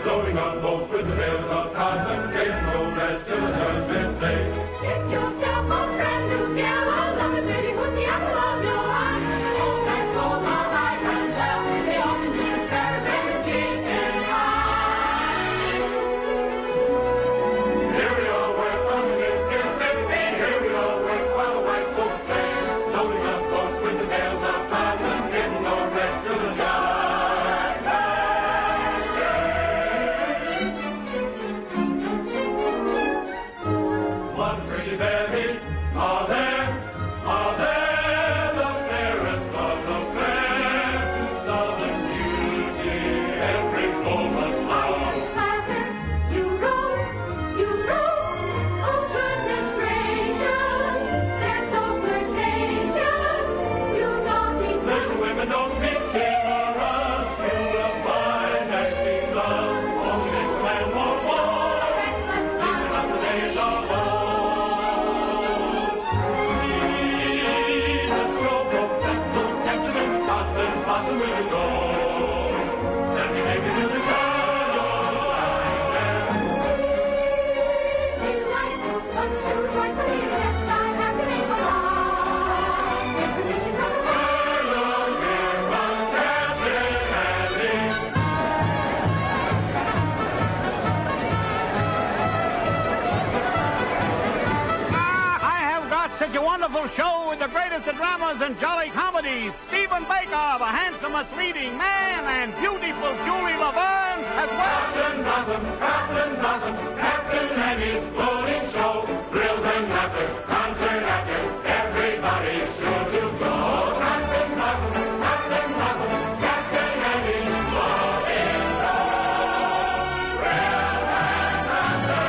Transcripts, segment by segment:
loading on boats with the bales of cotton, getting no rest till the judgment day. Get yourself a brand new yellow, love it, baby, with the apple of your eye. Old and cold are right and well, they often do the paragraph chicken pie. Here we all work on the biscuits, here we all work while the white folks play, loading on boats with the bales of cotton, getting no rest till the judgment day. One pretty baby, are there, the fairest of the fair, southern beauty, every foe must bow. Father, you row, oh goodness gracious, they're so flirtatious, you naughty Little women don't be timorous, you will find that she's love, only this man won't war, even up the days of old. He's a stroke of pencil, tempted in the cotton, cotton will go. Let me take you to the shadow lying there. delightful, but too joyfully blessed, I have to make a law. Get permission from the Hello, dear, but Captain Sandy. I have got such a wonderful show with the greatest of dramas and jolly comedies. Stephen Baker, the handsomest leading man, and beautiful Julie Laverne as well. Captain Blossom, Captain and his floating show, thrills and laughter, concert after, everybody's sure to go. Captain Blossom, Captain and his floating show, thrills and laughter, concert after,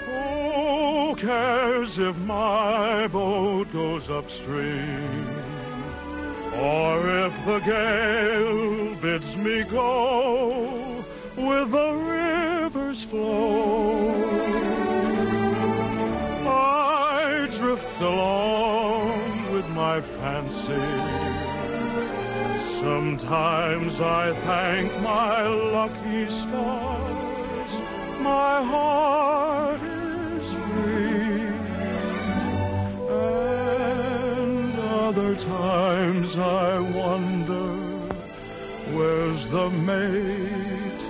Who cares if my boat goes upstream, or if the gale bids me go with the river's flow? I drift along with my fancy. Sometimes I thank my lucky stars, my heart is free. And other times I wonder, where's the mate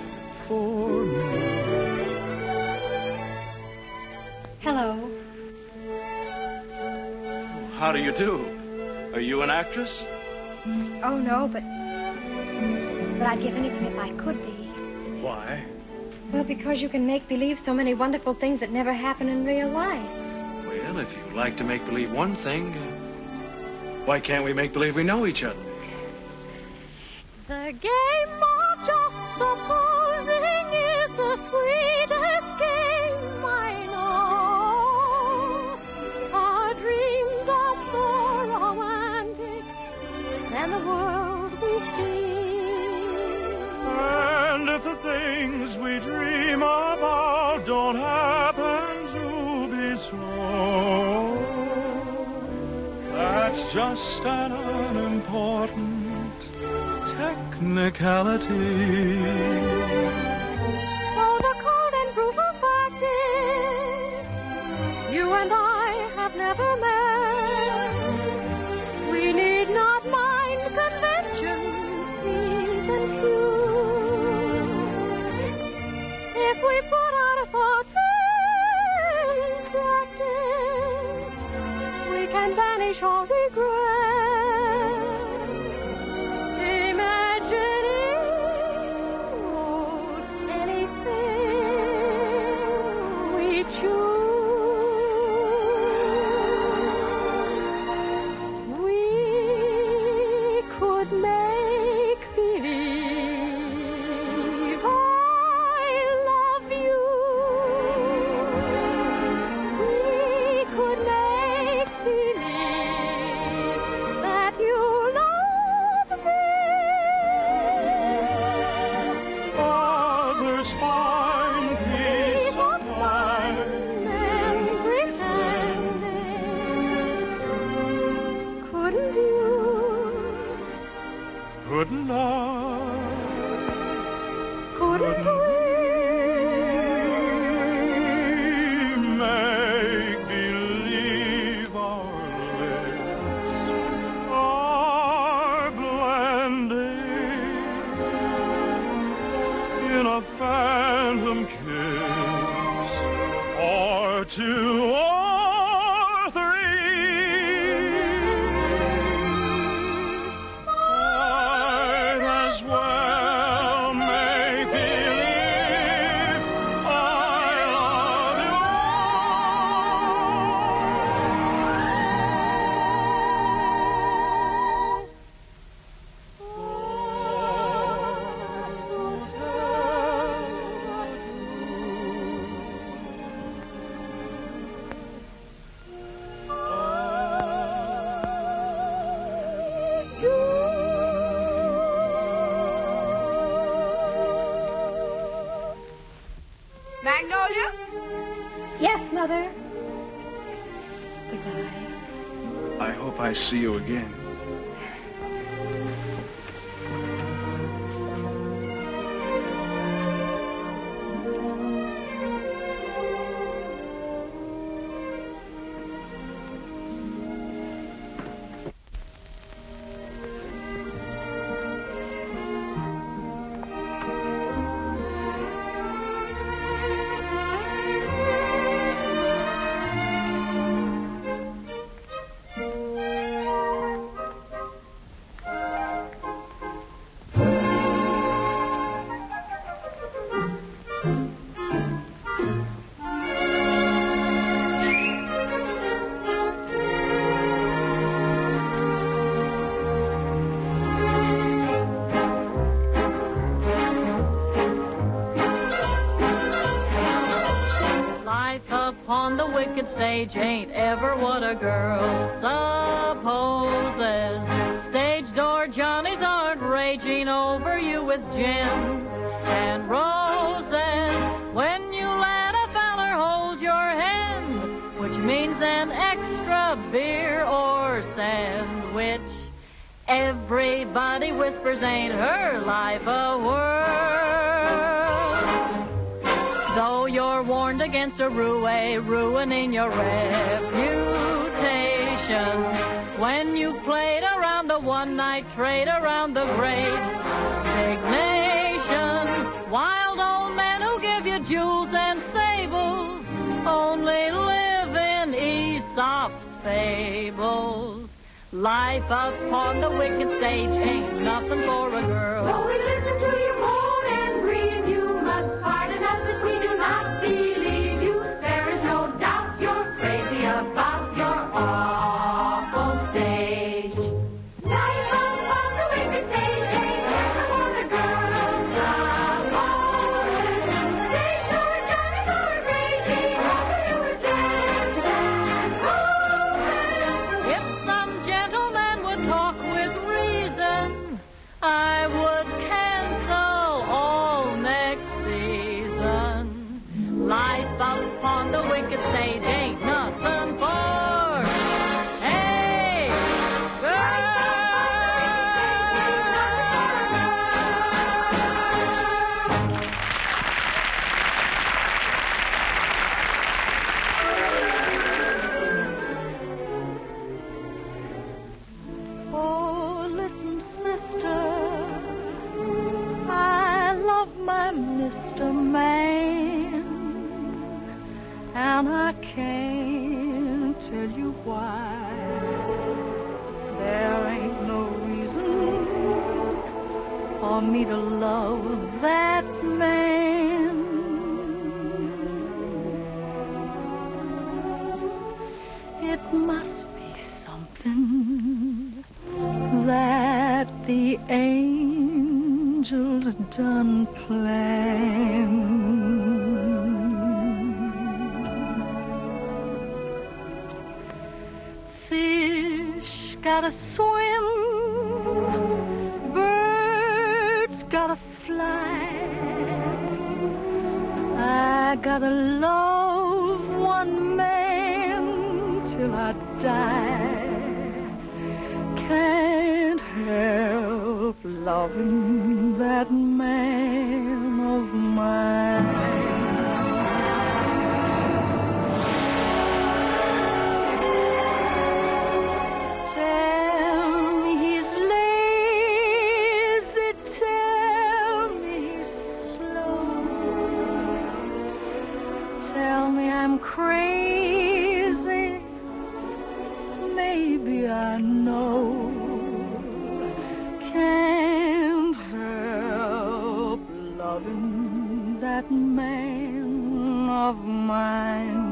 for me? Hello. How do you do? Are you an actress? Oh, no, but I'd give anything if I could be. Why? Well, because you can make believe so many wonderful things that never happen in real life. Well, if you like to make believe one thing, why can't we make believe we know each other? The game of just supposing is the sweetest game I know. Our dreams are more romantic than the world we see. And if the things we dream about don't happen to be so, that's just an unimportant technicality. So the cold and brutal fact is, you and I have never met. We need not mind conventions, please and true. If we put our thoughts in practice, we can banish all regret. Imagining most anything we choose. couldn't I? Couldn't we make believe our lips are blending in a phantom kiss, or two or three? Might as well make believe I love you. Magnolia? Yes, Mother. Goodbye. I hope I see you again. Upon the wicked stage ain't ever what a girl supposes. Stage door Johnnies aren't raging over you with gems and roses. When you let a feller hold your hand, which means an extra beer or sandwich, everybody whispers, ain't her life a whirl? Though you're warned against a roue, ruining your reputation, when you've played around the one-night trade, around the great big nation, wild old men who give you jewels and sables only live in Aesop's fables. Life upon the wicked stage ain't nothing for a girl. Though we listen to you moan and breathe, you must pardon us if we do not believe you. There is no doubt you're crazy about your awful stage. Life upon the wicked stage ain't never for a girl's supported. Stage door Johnnies are raging over you with gems and roses. If some gentleman would talk with reason, I would cancel all next season. Life upon the wicked stage ain't nothing for a girl. Oh, listen, sister, I love my Mr. Man, and I can't tell you why. There ain't no reason for me to love that man. It must be something that the angels done planned. Fish gotta swim, birds gotta fly. I gotta love one man till I die. Can't help loving that man of mine. Tell me he's lazy, tell me he's slow, tell me I'm crazy, maybe I know. Can't help loving that man of mine.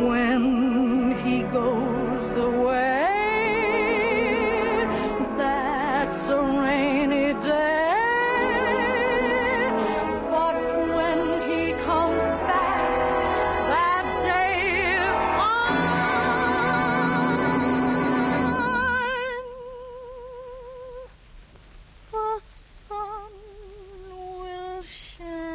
When he goes away, that's a rainy day. But when he comes back, that day is mine. The sun will shine.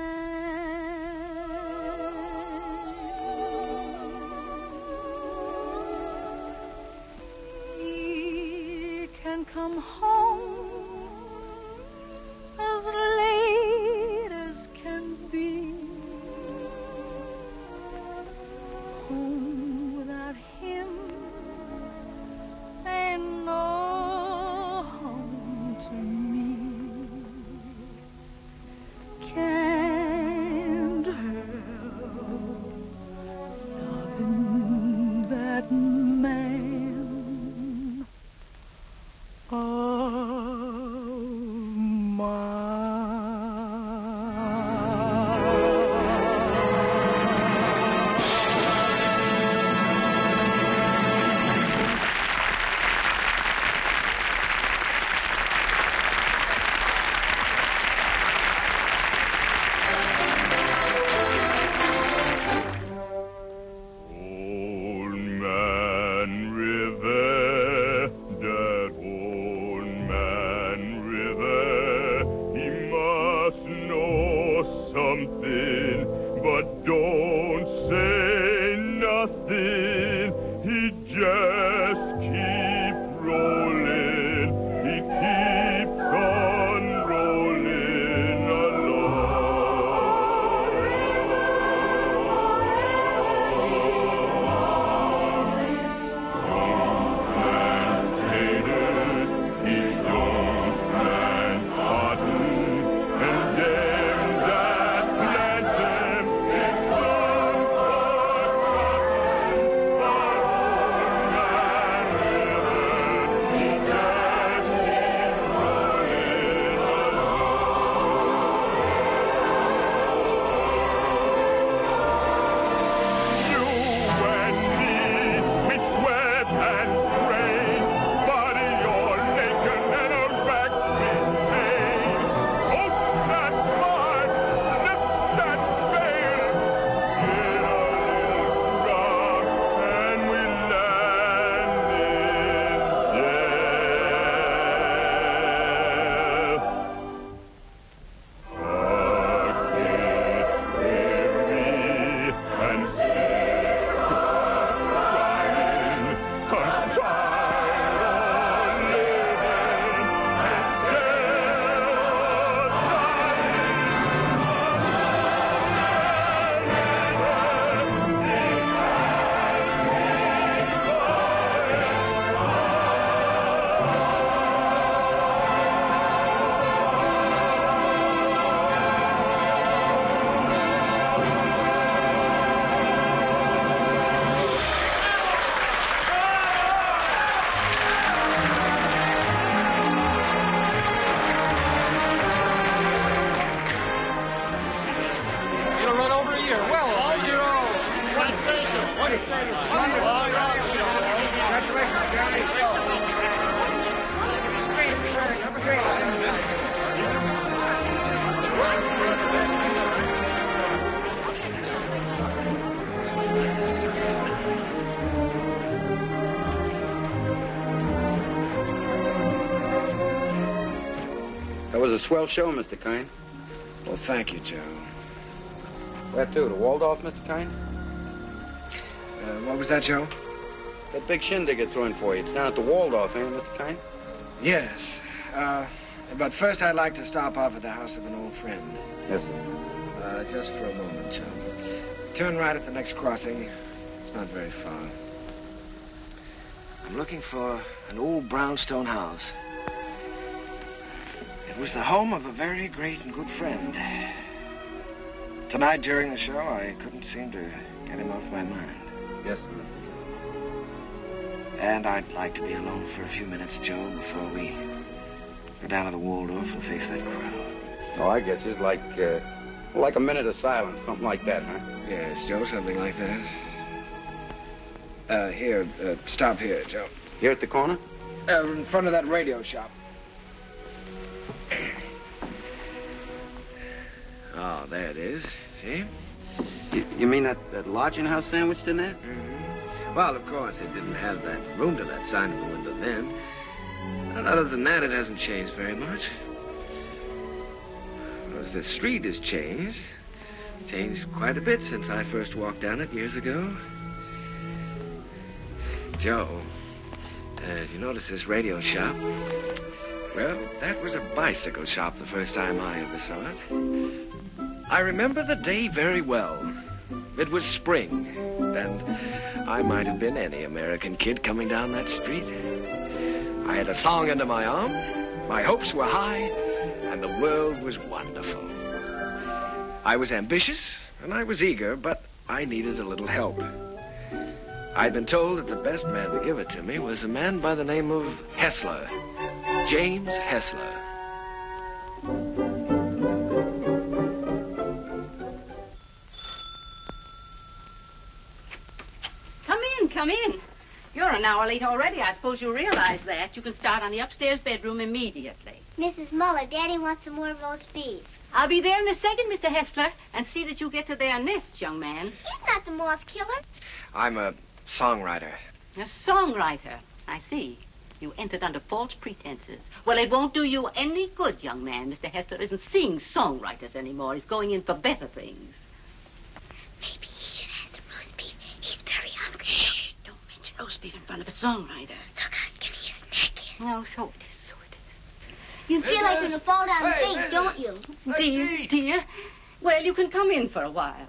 He can come home as late as can be. Home without him ain't no home to me. Can't help loving that man of Old Man River, that old man River, he must know something, but don't say nothing. He just keeps rolling, he keeps on rolling Plantators, he don't plant cotton, and them that plant them, it's none but cotton. But old man River, he just keeps rolling You and me, we sweat and strain, body all naked and our backs in pain. Open that heart, lift that veil, get a little rock, and we land in jail. Heart gets weary and Sarah's crying. I'm tired of living and Sarah's You're right over a year. Well, all year old. Congratulations. What do you say? Congratulations, Johnny. That was a swell show, Mr. Kern. Well, thank you, Joe. Where to? The Waldorf, Mr. Kern? What was that, Joe? That big shindig I threw in for you. It's down at the Waldorf, eh, Mr. Kine? Yes. But first I'd like to stop off at the house of an old friend. Yes, sir. Just for a moment, Joe. Turn right at the next crossing. It's not very far. I'm looking for an old brownstone house. It was the home of a very great and good friend. Tonight during the show, I couldn't seem to get him off my mind. Yes, sir. And I'd like to be alone for a few minutes, Joe, before we go down to the Waldorf and face that crowd. Oh, I get you. It's like a minute of silence, something like that, huh? Yes, Joe, something like that. Here, stop here, Joe. Here at the corner? In front of that radio shop. Oh, there it is. See? You mean that lodging house sandwiched in there? Mm-hmm. Well, of course, it didn't have that room to let sign in the window then. And other than that, it hasn't changed very much. Well, the street has changed. Changed quite a bit since I first walked down it years ago. Joe, did you notice this radio shop? Well, that was a bicycle shop the first time I ever saw it. I remember the day very well. It was spring, and I might have been any American kid coming down that street. I had a song under my arm, my hopes were high, and the world was wonderful. I was ambitious, and I was eager, but I needed a little help. I'd been told that the best man to give it to me was a man by the name of Hessler, James Hessler. Come in. You're an hour late already. I suppose you realize that. You can start on the upstairs bedroom immediately. Mrs. Muller, Daddy wants some more roast beef. I'll be there in a second, Mr. Hessler, and see that you get to their nests, young man. He's not the moth killer. I'm a songwriter. A songwriter. I see. You entered under false pretenses. Well, it won't do you any good, young man. Mr. Hessler isn't seeing songwriters anymore. He's going in for better things. Maybe he should have some roast beef. He's very hungry. Shh. Don't mention roast beef in front of a songwriter. Look, Aunt, give me your neck. No, so it is, so it is. You feel like you're going to fall down and faint, don't you? Dear. Well, you can come in for a while.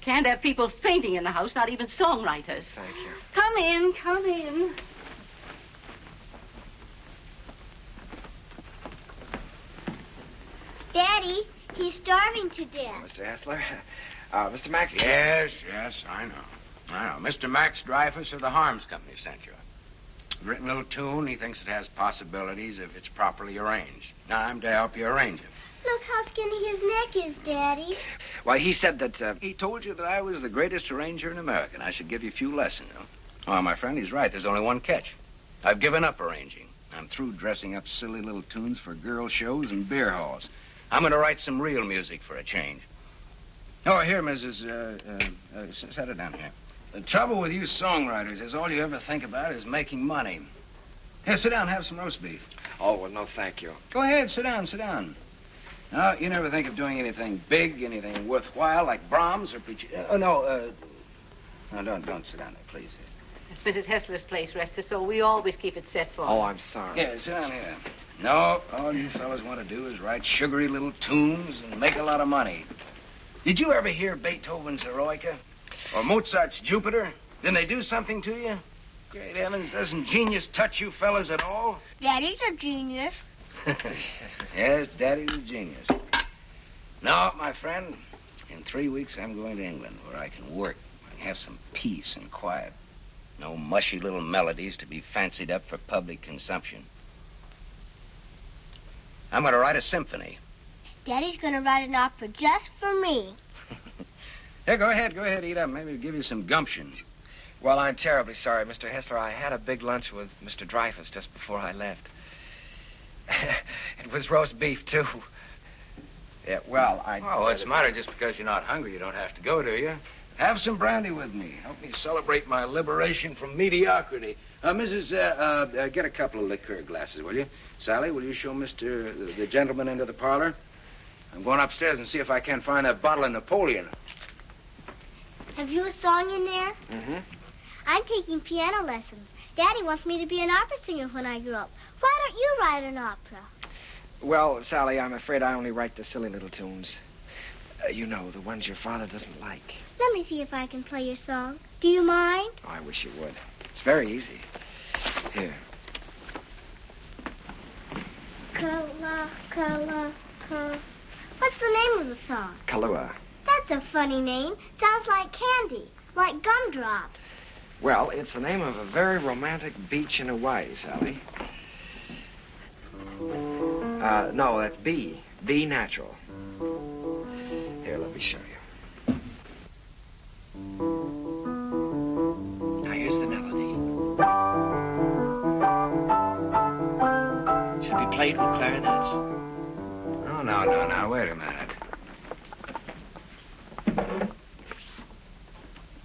Can't have people fainting in the house, not even songwriters. Thank you. Come in, come in. Daddy, he's starving to death. Mr. Hessler, Mr. Max. Yes, I know. Mr. Max Dreyfus of the Harms Company sent you. Written a little tune. He thinks it has possibilities if it's properly arranged. Now, I'm to help you arrange it. Look how skinny his neck is, Daddy. Why, he said that, He told you that I was the greatest arranger in America, and I should give you a few lessons. Oh, my friend, he's right. There's only one catch. I've given up arranging. I'm through dressing up silly little tunes for girl shows and beer halls. I'm going to write some real music for a change. Oh, here, Mrs. Set it down here. The trouble with you songwriters is all you ever think about is making money. Here, sit down, have some roast beef. Oh, well, no, thank you. Go ahead, sit down. No, you never think of doing anything big, anything worthwhile, like Brahms or Puccini. No, don't sit down there, please. It's Mrs. Hessler's place, Rester, so we always keep it set for her. Oh, I'm sorry. Yeah, sit down here. No, all you fellas want to do is write sugary little tunes and make a lot of money. Did you ever hear Beethoven's Eroica? Or Mozart's Jupiter? Didn't they do something to you? Great heavens, doesn't genius touch you fellas at all? Daddy's a genius. Yes, Daddy's a genius. No, my friend, in 3 weeks I'm going to England where I can work and have some peace and quiet. No mushy little melodies to be fancied up for public consumption. I'm going to write a symphony. Daddy's going to write an opera just for me. Here, go ahead, eat up. Maybe it'll give you some gumption. Well, I'm terribly sorry, Mr. Hessler. I had a big lunch with Mr. Dreyfus just before I left. It was roast beef, too. Yeah, well, Oh, what's the matter? Just because you're not hungry, you don't have to go, do you? Have some brandy with me. Help me celebrate my liberation from mediocrity. Mrs., get a couple of liqueur glasses, will you? Sally, will you show the gentleman into the parlor? I'm going upstairs and see if I can find that bottle of Napoleon. Have you a song in there? Mm-hmm. I'm taking piano lessons. Daddy wants me to be an opera singer when I grow up. Why don't you write an opera? Well, Sally, I'm afraid I only write the silly little tunes. You know, the ones your father doesn't like. Let me see if I can play your song. Do you mind? Oh, I wish you would. It's very easy. Here. What's the name of the song? Kahlua. That's a funny name. Sounds like candy, like gumdrops. Well, it's the name of a very romantic beach in Hawaii, Sally. No, that's B. B natural. Here, let me show you. Now, here's the melody. Should be played with clarinets. Oh, no. Wait a minute.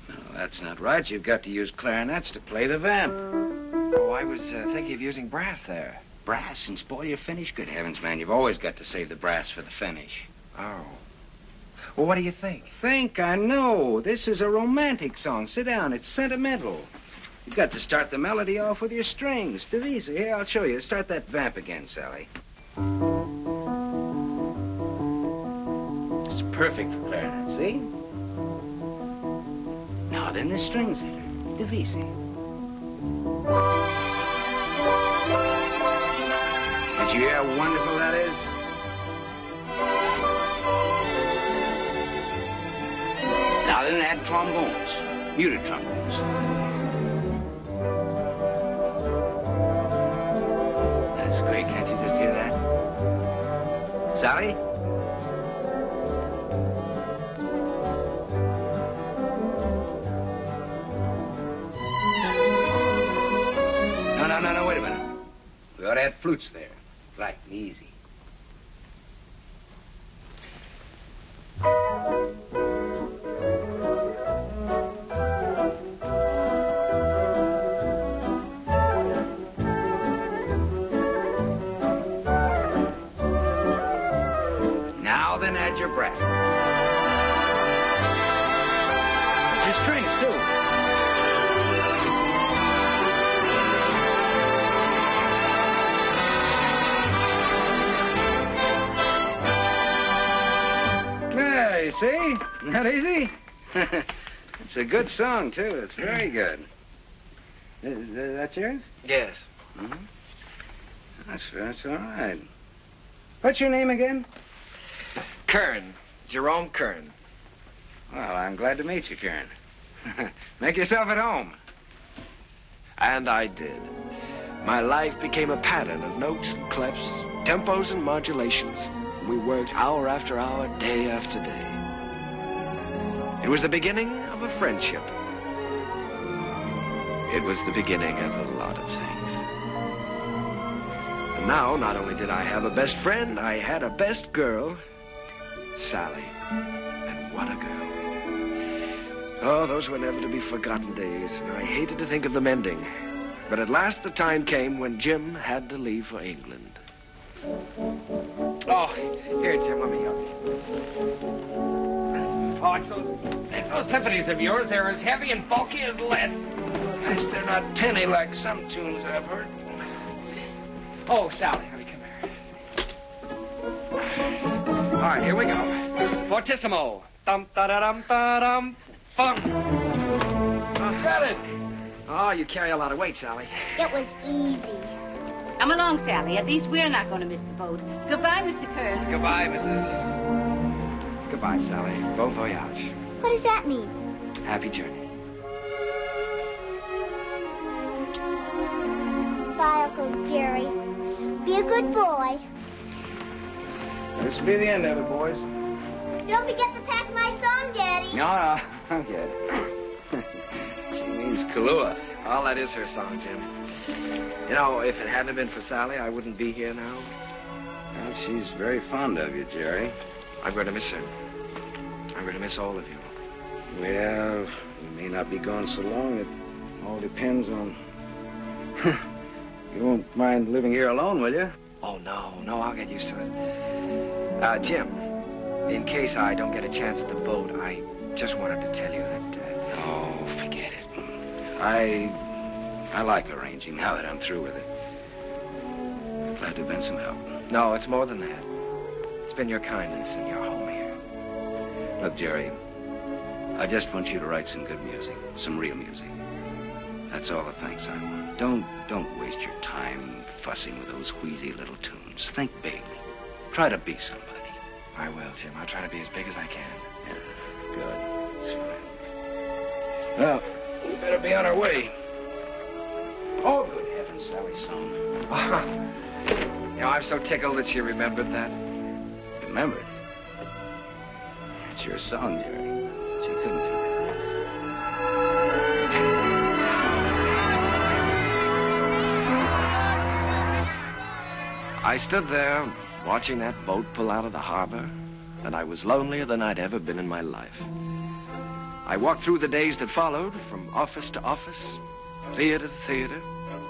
No, that's not right. You've got to use clarinets to play the vamp. Oh, I was thinking of using brass there. Brass and spoil your finish? Good heavens, man. You've always got to save the brass for the finish. Oh. Well, what do you think? I know. This is a romantic song. Sit down. It's sentimental. You've got to start the melody off with your strings. Divisa. Here, I'll show you. Start that vamp again, Sally. It's perfect for clarinet, see? Now then, the strings enter. Divisa. Did you hear how wonderful that is? Now then, add trombones, muted trombones. That's great. Can't you just hear that? Sally? No, wait a minute. We ought to add flutes there. Right, easy. Now then, add your brass. Your strings, too. See? Isn't that easy? It's a good song, too. It's very good. Is that yours? Yes. Mm-hmm. That's all right. What's your name again? Kern. Jerome Kern. Well, I'm glad to meet you, Kern. Make yourself at home. And I did. My life became a pattern of notes and clefs, tempos and modulations. We worked hour after hour, day after day. It was the beginning of a friendship. It was the beginning of a lot of things. And now, not only did I have a best friend, I had a best girl, Sally. And what a girl. Oh, those were never to be forgotten days, and I hated to think of them ending. But at last the time came when Jim had to leave for England. Oh, here, Jim, let me help you. Oh, it's those symphonies of yours. They're as heavy and bulky as lead. Nice, they're not tinny like some tunes I've heard. Oh, Sally, honey, come here. All right, here we go. Fortissimo. Dum-da-da-dum-da-dum. Fum. Got it. Oh, you carry a lot of weight, Sally. It was easy. Come along, Sally. At least we're not going to miss the boat. Goodbye, Mr. Kern. Goodbye, Mrs. Goodbye, Sally. Bon voyage. What does that mean? Happy journey. Bye, Uncle Jerry. Be a good boy. This will be the end of it, boys. Don't forget to pack my song, Daddy. No, I'll get it. She means Kahlua. Well, that is her song, Jim. You know, if it hadn't been for Sally, I wouldn't be here now. Well, she's very fond of you, Jerry. I'm going to miss her. I'm going to miss all of you. Well, you may not be gone so long. It all depends on... You won't mind living here alone, will you? Oh, no, I'll get used to it. Jim, in case I don't get a chance at the boat, I just wanted to tell you that... Oh, forget it. I like arranging now that I'm through with it. I'm glad to have been some help. No, it's more than that. It's been your kindness and your home here. Look, Jerry, I just want you to write some good music, some real music. That's all the thanks I want. Don't waste your time fussing with those wheezy little tunes. Think big. Try to be somebody. I will, Jim. I'll try to be as big as I can. Yeah, good. That's fine. Well, we better be on our way. Oh, good heavens, Sally's song. You know, I'm so tickled that she remembered that. Remembered? It's your song, Jerry. She couldn't do that. I stood there watching that boat pull out of the harbor, and I was lonelier than I'd ever been in my life. I walked through the days that followed, from office to office, theater to theater,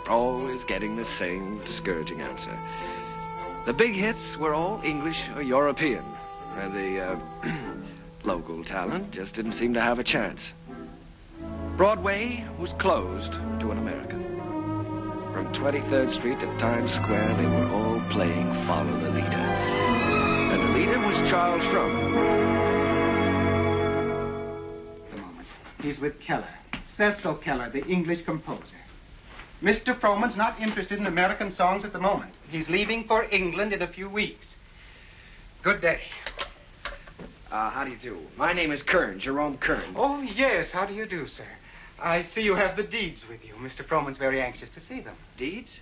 always getting the same discouraging answer. The big hits were all English or European, and the local talent just didn't seem to have a chance. Broadway was closed to an American. From 23rd Street to Times Square, they were all playing Follow the Leader. And the leader was Charles Frohman. A moment. He's with Keller. Cecil Keller, the English composer. Mr. Frohman's not interested in American songs at the moment. He's leaving for England in a few weeks. Good day. How do you do? My name is Kern, Jerome Kern. Oh, yes. How do you do, sir? I see you have the deeds with you. Mr. Frohman's very anxious to see them. Deeds?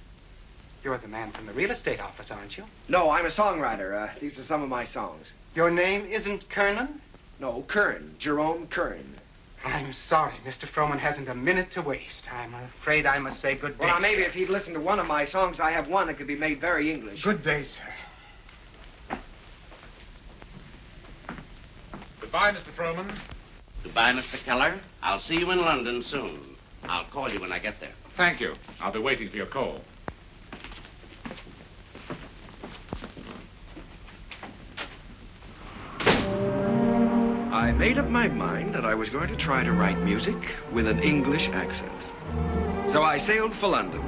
You're the man from the real estate office, aren't you? No, I'm a songwriter. These are some of my songs. Your name isn't Kernan? No, Kern. Jerome Kern. I'm sorry. Mr. Frohman hasn't a minute to waste. I'm afraid I must say good day. Well, now, maybe if he'd listened to one of my songs, I have one that could be made very English. Good day, sir. Goodbye, Mr. Frohman. Goodbye, Mr. Keller. I'll see you in London soon. I'll call you when I get there. Thank you. I'll be waiting for your call. I made up my mind that I was going to try to write music with an English accent. So I sailed for London.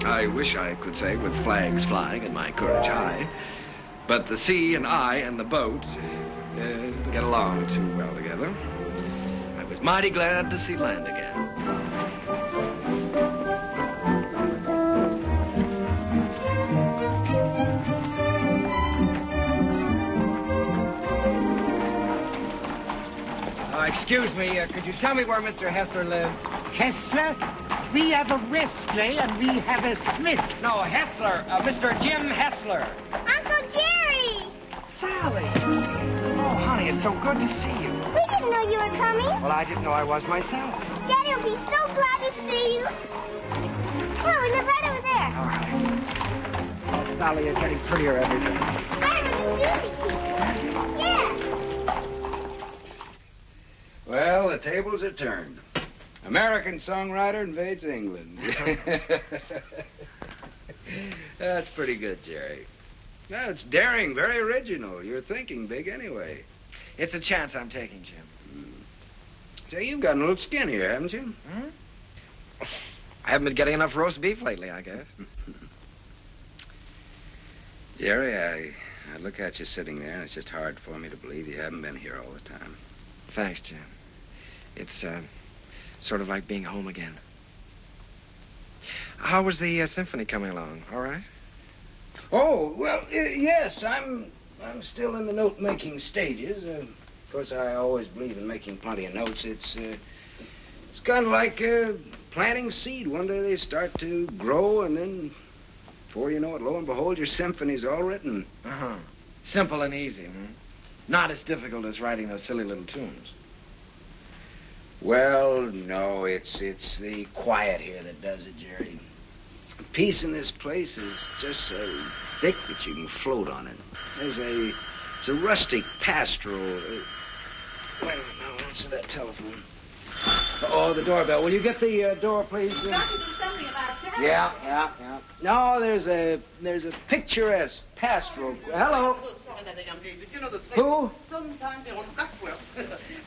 I wish I could say with flags flying and my courage high. But the sea and I and the boat didn't get along too well together. I was mighty glad to see land again. Excuse me, could you tell me where Mr. Hessler lives? Hessler? We have a Wesley and we have a Smith. No, Hessler. Mr. Jim Hessler. Uncle Jerry! Sally. Oh, honey, it's so good to see you. We didn't know you were coming. Well, I didn't know I was myself. Daddy will be so glad to see you. Oh, we live right over there. All right. Oh, Sally, you're getting prettier every day. Yeah. Well, the tables are turned. American songwriter invades England. That's pretty good, Jerry. No, it's daring, very original. You're thinking big anyway. It's a chance I'm taking, Jim. Say, you've gotten a little skin here, haven't you? Hmm? I haven't been getting enough roast beef lately, I guess. Jerry, I look at you sitting there, and it's just hard for me to believe you haven't been here all the time. Thanks, Jim. It's sort of like being home again. How was the symphony coming along? All right? Oh, well, yes, I'm still in the note-making stages. Of course, I always believe in making plenty of notes. It's kind of like planting seed. One day they start to grow, and then, before you know it, lo and behold, your symphony's all written. Uh-huh. Simple and easy, hmm? Not as difficult as writing those silly little tunes. Well, no, it's the quiet here that does it, Jerry. Peace in this place is just so thick that you can float on it. It's a rustic pastoral. Wait a minute, now, answer that telephone. Oh, the doorbell. Will you get the door, please? Don't you do something about that? Yeah. No, there's a picturesque pastoral. Hello. Who?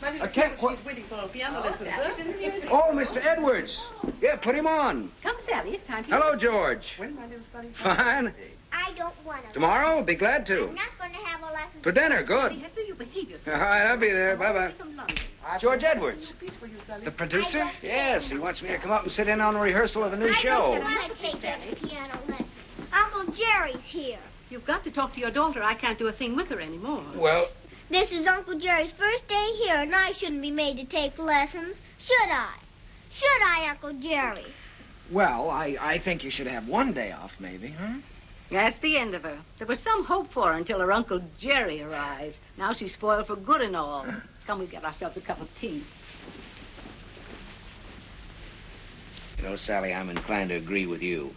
I can't quite. She's waiting for a piano lesson, sir. Oh, Mr. Edwards. Yeah, put him on. Come, Sally, it's time for Hello, George. When my little sonny... Fine. I don't want to. Tomorrow? I'll be glad to. I'm not going to have a lesson. For dinner, good. Hester, you behave yourself. All right, I'll be there. Bye-bye. George Edwards. The producer? Yes, he wants me to come up and sit in on a rehearsal of a new show. I don't want to take a piano lesson. Uncle Jerry's here. You've got to talk to your daughter. I can't do a thing with her anymore. Well... This is Uncle Jerry's first day here, and I shouldn't be made to take lessons. Should I? Should I, Uncle Jerry? Well, I think you should have one day off, maybe, huh? That's the end of her. There was some hope for her until her Uncle Jerry arrived. Now she's spoiled for good and all. Come, we get ourselves a cup of tea. You know, Sally, I'm inclined to agree with you.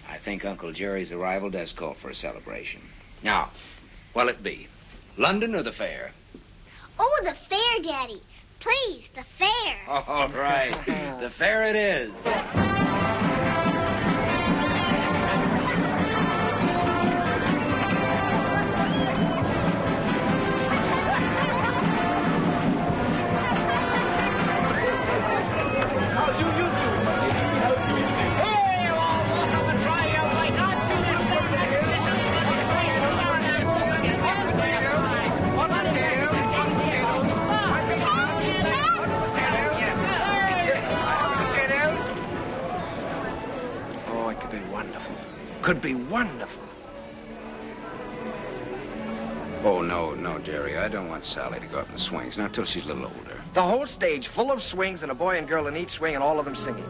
I think Uncle Jerry's arrival does call for a celebration. Now, what'll it be? London or the fair? Oh, the fair, Daddy. Please, the fair. All right. The fair it is. Could be wonderful. Oh, no, Jerry. I don't want Sally to go up in the swings, not till she's a little older. The whole stage full of swings and a boy and girl in each swing and all of them singing.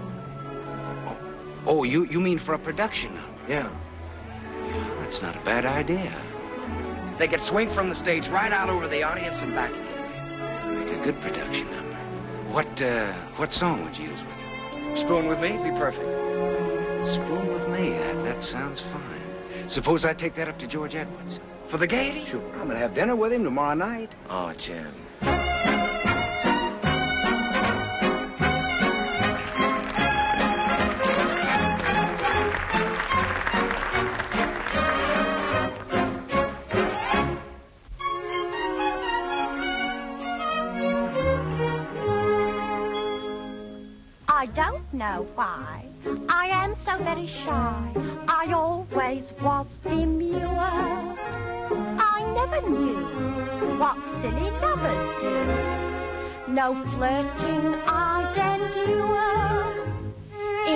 Oh, you mean for a production number? Yeah. That's not a bad idea. They could swing from the stage right out over the audience and back again. Make a good production number. What song would you use with it? Spoon with Me? Be perfect. Spoon with Me. That sounds fine. Suppose I take that up to George Edwards. For the gaiety? Sure. I'm going to have dinner with him tomorrow night. Oh, Jim. I don't know why I am so very shy. I always was demure. I never knew what silly lovers do. No flirting I'd endure.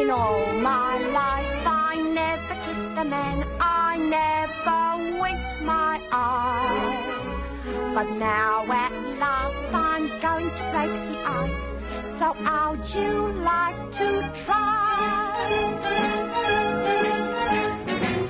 In all my life I never kissed a man. I never winked my eye. But now at last I'm going to break the ice. So how'd you like to try?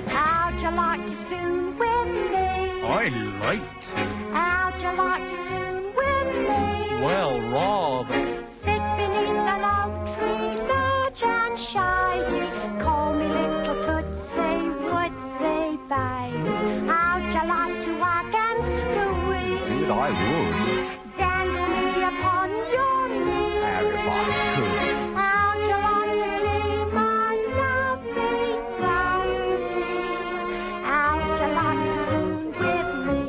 How'd you like to spoon with me? I like to. How'd you like to spoon with me? Well, rather. Sit beneath the log tree, large and shady. Call me little Tootsie, Woodsy, babe. How'd you like to wag and squeeze? Indeed, I would. Dangle me upon your knee. If I could. How'd you like to be my lovely Tootsie? How'd you like to spoon with me?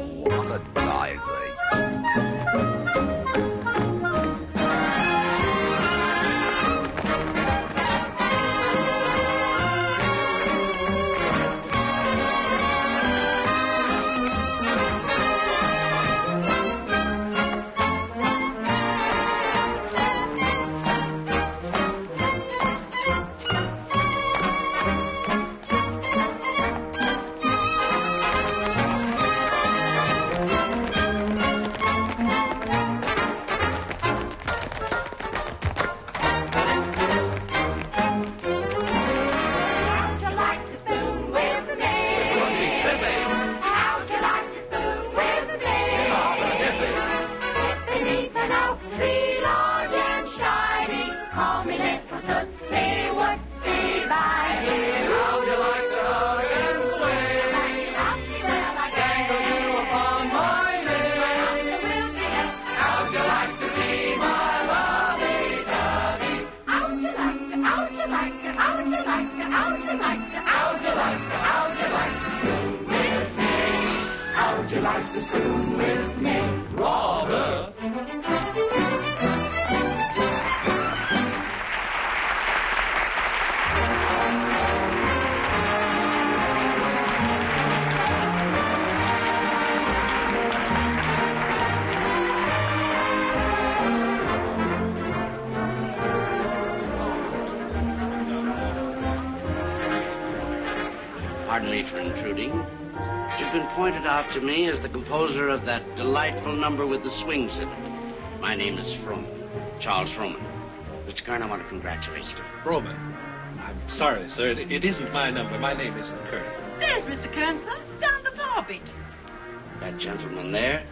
Pardon me for intruding. You've been pointed out to me as the composer of that delightful number with the swings in it. My name is Froman, Charles Froman. Mr. Kern, I want to congratulate you. Froman. I'm sorry, sir. It isn't my number. My name isn't Kern. There's Mr. Kern, sir. Down the bar bit. That gentleman there?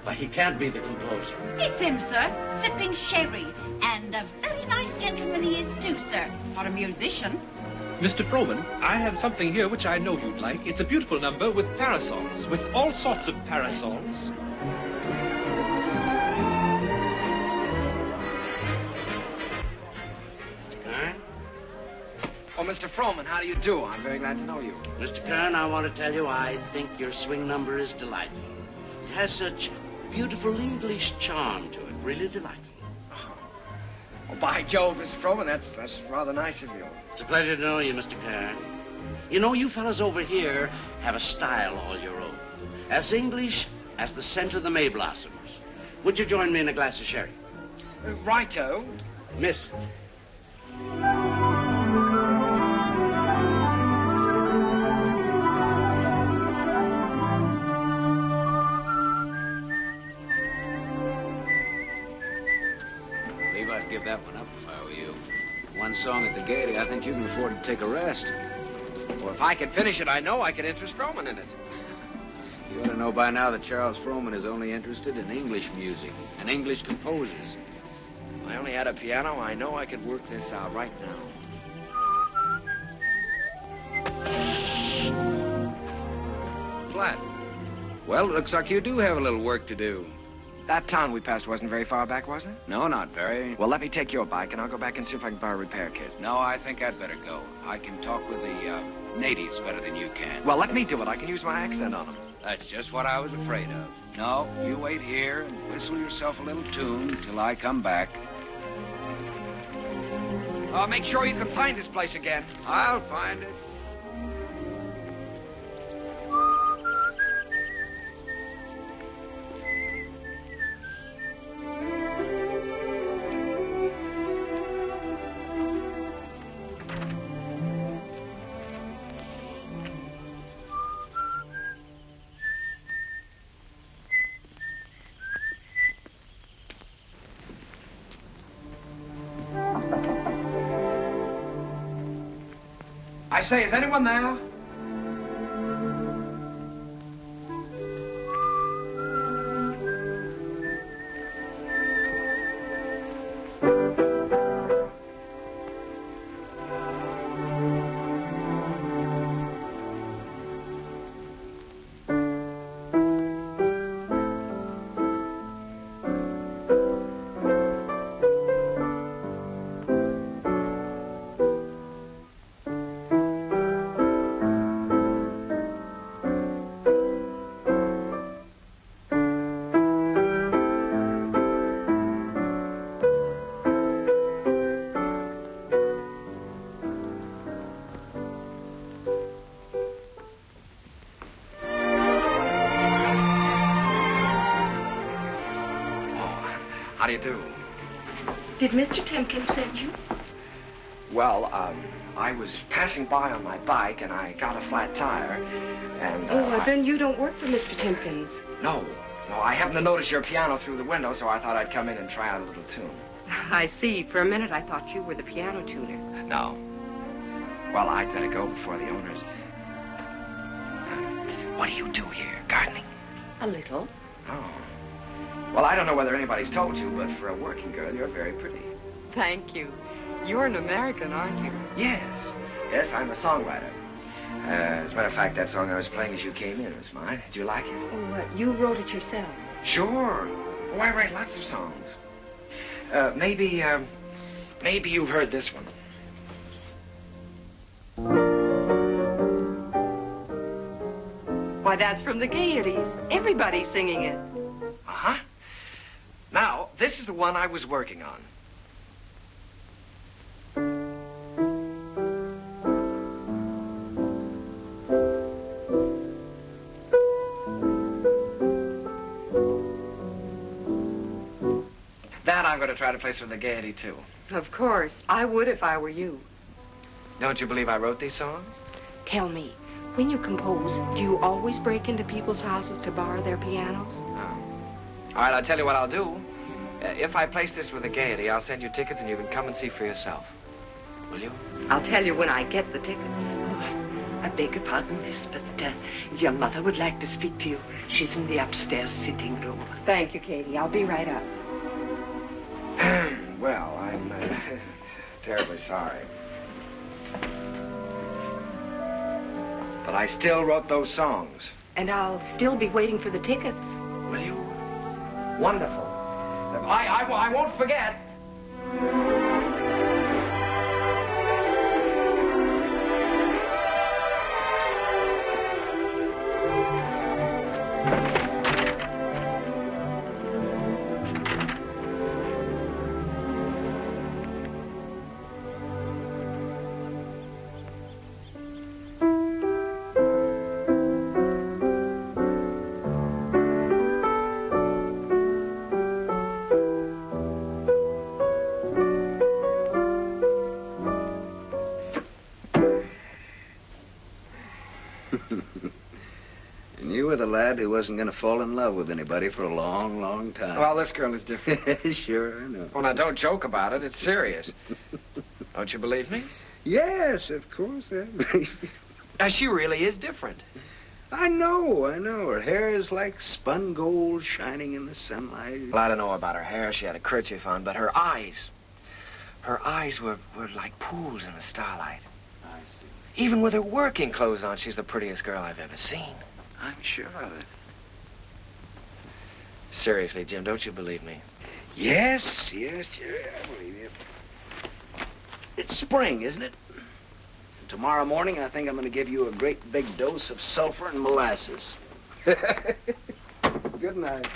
Why, he can't be the composer. It's him, sir, sipping sherry. And a very nice gentleman he is, too, sir, for a musician. Mr. Froman, I have something here which I know you'd like. It's a beautiful number with parasols, with all sorts of parasols. Mr. Kern? Oh, Mr. Froman, how do you do? I'm very glad to know you. Mr. Kern, I want to tell you I think your swing number is delightful. It has such beautiful English charm to it. Really delightful. Oh, by Jove, Mr. Froman, that's rather nice of you. It's a pleasure to know you, Mr. Kern. You know, you fellas over here have a style all your own. As English as the scent of the May blossoms. Would you join me in a glass of sherry? Righto. Miss. I'd give that one up if I were you. One song at the Gaiety, I think you can afford to take a rest. Well, if I could finish it, I know I could interest Froman in it. You ought to know by now that Charles Froman is only interested in English music and English composers. If I only had a piano, I know I could work this out right now. Flat. Well, it looks like you do have a little work to do. That town we passed wasn't very far back, was it? No, not very. Well, let me take your bike, and I'll go back and see if I can borrow a repair kit. No, I think I'd better go. I can talk with the natives better than you can. Well, let me do it. I can use my accent on them. That's just what I was afraid of. No, you wait here and whistle yourself a little tune till I come back. Make sure you can find this place again. I'll find it. I say, is anyone there? How do you do? Did Mr. Timkins send you? Well, I was passing by on my bike, and I got a flat tire, and... well, then you don't work for Mr. Timkins. No, I happened to notice your piano through the window, so I thought I'd come in and try out a little tune. I see. For a minute, I thought you were the piano tuner. No. Well, I'd better go before the owners... what do you do here? Gardening? A little. Oh. Well, I don't know whether anybody's told you, but for a working girl, you're very pretty. Thank you. You're an American, aren't you? Yes, I'm a songwriter. As a matter of fact, that song I was playing as you came in was mine. Did you like it? Oh, what? You wrote it yourself? Sure. Oh, I write lots of songs. Maybe you've heard this one. Why, that's from the Gaieties. Everybody's singing it. Uh-huh. Now, this is the one I was working on. That I'm going to try to place for the Gaiety, too. Of course. I would if I were you. Don't you believe I wrote these songs? Tell me, When you compose, do you always break into people's houses to borrow their pianos? All right, I'll tell you what I'll do. If I place this with the Gaiety, I'll send you tickets and you can come and see for yourself. Will you? I'll tell you when I get the tickets. I beg your pardon, miss, but your mother would like to speak to you. She's in the upstairs sitting room. Thank you, Katie. I'll be right up. Well, I'm terribly sorry. But I still wrote those songs. And I'll still be waiting for the tickets. Will you? Wonderful. I won't forget. And you were the lad who wasn't going to fall in love with anybody for a long, long time. Well, this girl is different. Sure, I know. Well, now, don't joke about it. It's serious. Don't you believe me? Yes, of course. Now, she really is different. I know. Her hair is like spun gold shining in the sunlight. Well, I don't know about her hair. She had a kerchief on, but her eyes were like pools in the starlight. I see. Even with her working clothes on, she's the prettiest girl I've ever seen. I'm sure of it. Seriously, Jim, don't you believe me? Yes, I believe you. It's spring, isn't it? And tomorrow morning, I think I'm going to give you a great big dose of sulfur and molasses. Good night.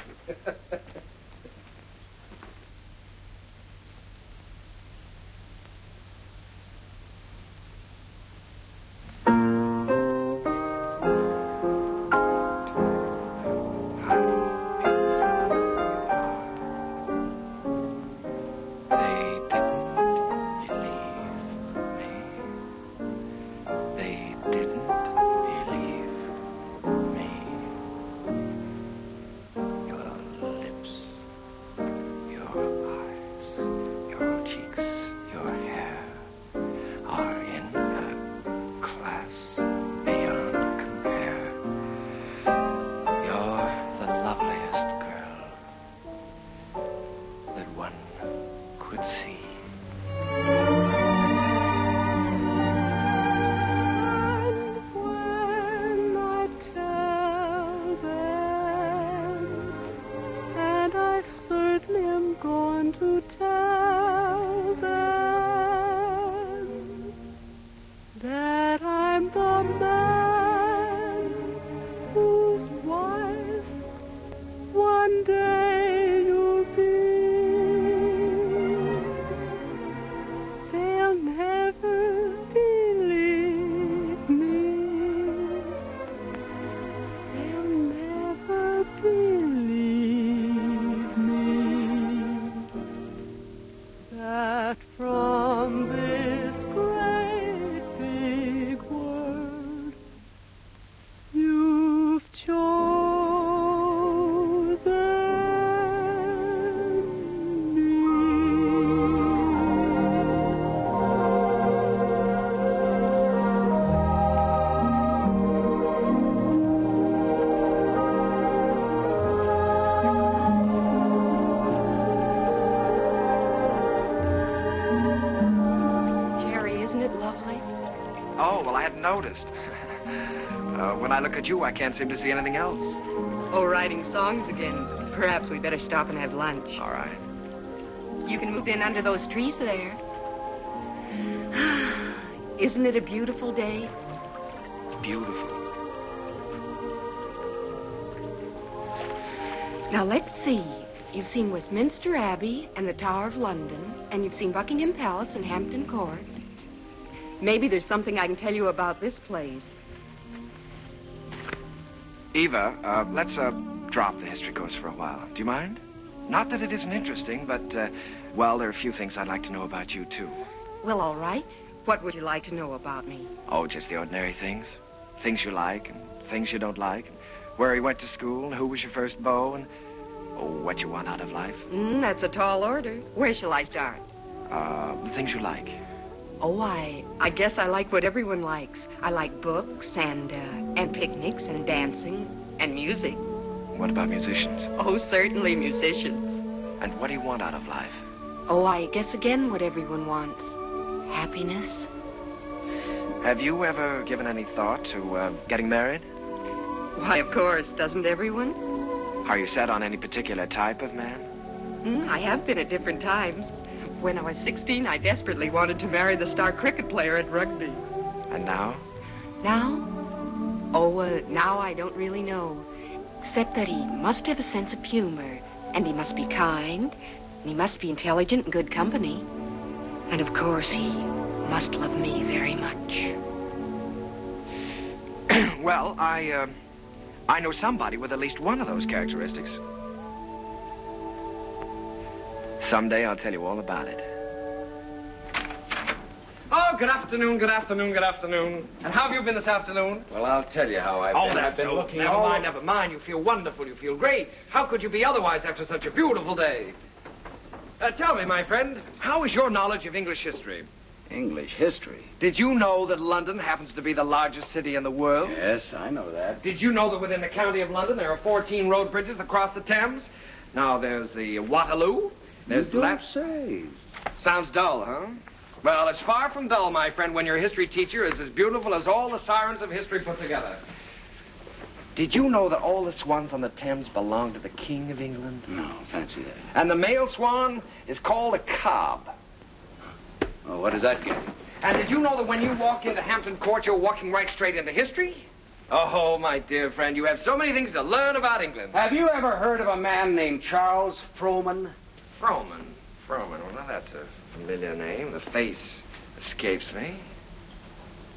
Noticed. When I look at you, I can't seem to see anything else. Oh, writing songs again. Perhaps we better stop and have lunch. All right. You can move in under those trees there. Isn't it a beautiful day? Beautiful. Now, let's see. You've seen Westminster Abbey and the Tower of London, and you've seen Buckingham Palace and Hampton Court. Maybe there's something I can tell you about this place. Eva, let's drop the history course for a while. Do you mind? Not that it isn't interesting, but, well, there are a few things I'd like to know about you, too. Well, all right. What would you like to know about me? Oh, just the ordinary things. things you like and things you don't like, and where you went to school, and who was your first beau, and what you want out of life. That's a tall order. Where shall I start? The things you like. Oh, I guess I like what everyone likes. I like books and picnics and dancing and music. What about musicians? Oh, certainly musicians. And what do you want out of life? Oh, I guess again what everyone wants. Happiness. Have you ever given any thought to getting married? Why, of course. Doesn't everyone? Are you set on any particular type of man? I have been at different times. When I was 16, I desperately wanted to marry the star cricket player at rugby. And now? Now? Oh, now I don't really know. Except that he must have a sense of humor. And he must be kind. And he must be intelligent and good company. And, of course, he must love me very much. Well, I know somebody with at least one of those characteristics. Someday I'll tell you all about it. Oh, good afternoon, good afternoon, good afternoon. And how have you been this afternoon? Well, I'll tell you how I've been. That's I've been looking Never mind, never mind. You feel wonderful. You feel great. How could you be otherwise after such a beautiful day? Tell me, my friend, how is your knowledge of English history? English history? Did you know that London happens to be the largest city in the world? Yes, I know that. Did you know that within the county of London there are 14 road bridges that cross the Thames? Now, there's the Waterloo. There's You don't say. Sounds dull, huh? Well, it's far from dull, my friend, when your history teacher is as beautiful as all the sirens of history put together. Did you know that all the swans on the Thames belong to the King of England? No, fancy that. And the male swan is called a cob. Well, what does that get? And did you know that when you walk into Hampton Court, you're walking right straight into history? Oh, my dear friend, you have so many things to learn about England. Have you ever heard of a man named Charles Frohman? Frohman. Well, now that's a familiar name. The face escapes me.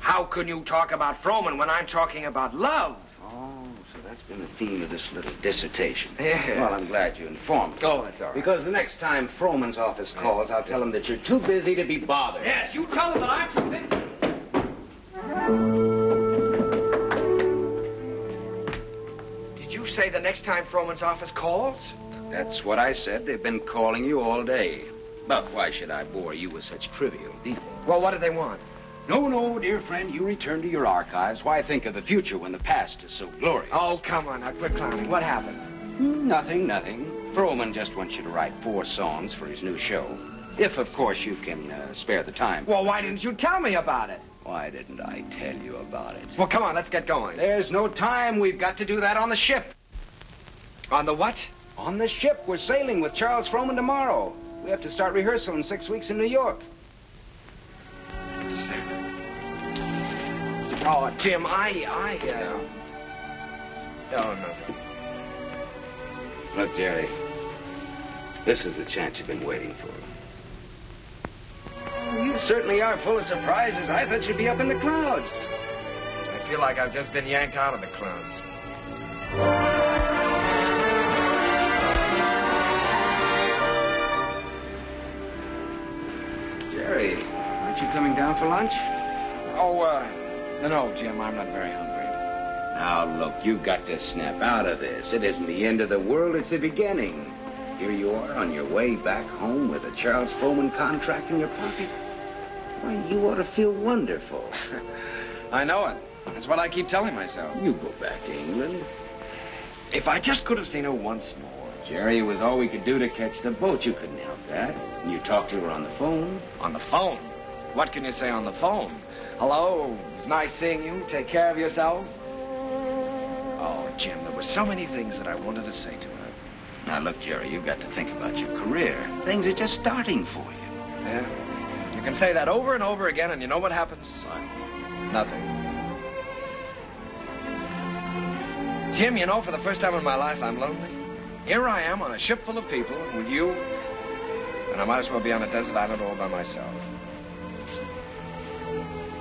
How can you talk about Frohman when I'm talking about love? Oh, so that's been the theme of this little dissertation. Yeah. Well, I'm glad you informed me. Oh, that's all right. Because the next time Frohman's office calls, I'll tell him that you're too busy to be bothered. Yes, you tell them that I'm too busy. Did you say the next time Frohman's office calls? That's what I said. They've been calling you all day. But why should I bore you with such trivial details? Well, what do they want? No, dear friend, you return to your archives. Why think of the future when the past is so glorious? Oh, come on, now quit clowning. What happened? Nothing. Frohman just wants you to write 4 songs for his new show. If, of course, you can spare the time. Well, why didn't you tell me about it? Why didn't I tell you about it? Well, come on, let's get going. There's no time. We've got to do that on the ship. On the what? On the ship. We're sailing with Charles Frohman tomorrow. We have to start rehearsal in 6 weeks in New York. Oh, Jim, Oh, no. Look, Jerry, this is the chance you've been waiting for. You certainly are full of surprises. I thought you'd be up in the clouds. I feel like I've just been yanked out of the clouds. Jerry, aren't you coming down for lunch? No, Jim, I'm not very hungry. Now, look, you've got to snap out of this. It isn't the end of the world, it's the beginning. Here you are on your way back home with a Charles Frohman contract in your pocket. Why, you ought to feel wonderful. I know it. That's what I keep telling myself. You go back to England. If I just could have seen her once more. Jerry, it was all we could do to catch the boat. You couldn't help that. And you talked to her on the phone. On the phone? What can you say on the phone? Hello, it's nice seeing you. Take care of yourself. Oh, Jim, there were so many things that I wanted to say to her. Now, look, Jerry, you've got to think about your career. Things are just starting for you. Yeah? You can say that over and over again, and you know what happens? What? Nothing. Jim, you know, for the first time in my life, I'm lonely. Here I am on a ship full of people with you, and I might as well be on a desert island all by myself.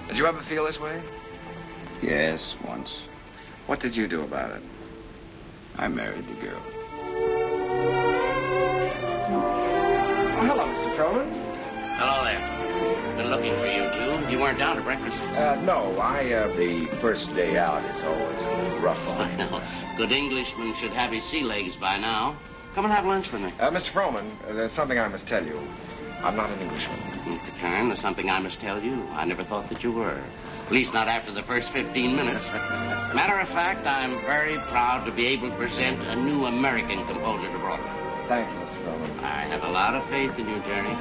Did you ever feel this way? Yes, once. What did you do about it? I married the girl. Oh, hello, Mr. Frohman. Hello there. been looking for you, Hugh. You weren't down to breakfast. No, the first day out is always rough on me. Good Englishman should have his sea legs by now. Come and have lunch with me. Mr. Froman, there's something I must tell you. I'm not an Englishman. Mr. Kern, there's something I must tell you. I never thought that you were. At least not after the first 15 minutes. Matter of fact, I'm very proud to be able to present a new American composer to Broadway. Thank you, Mr. Froman. I have a lot of faith in you, Jerry.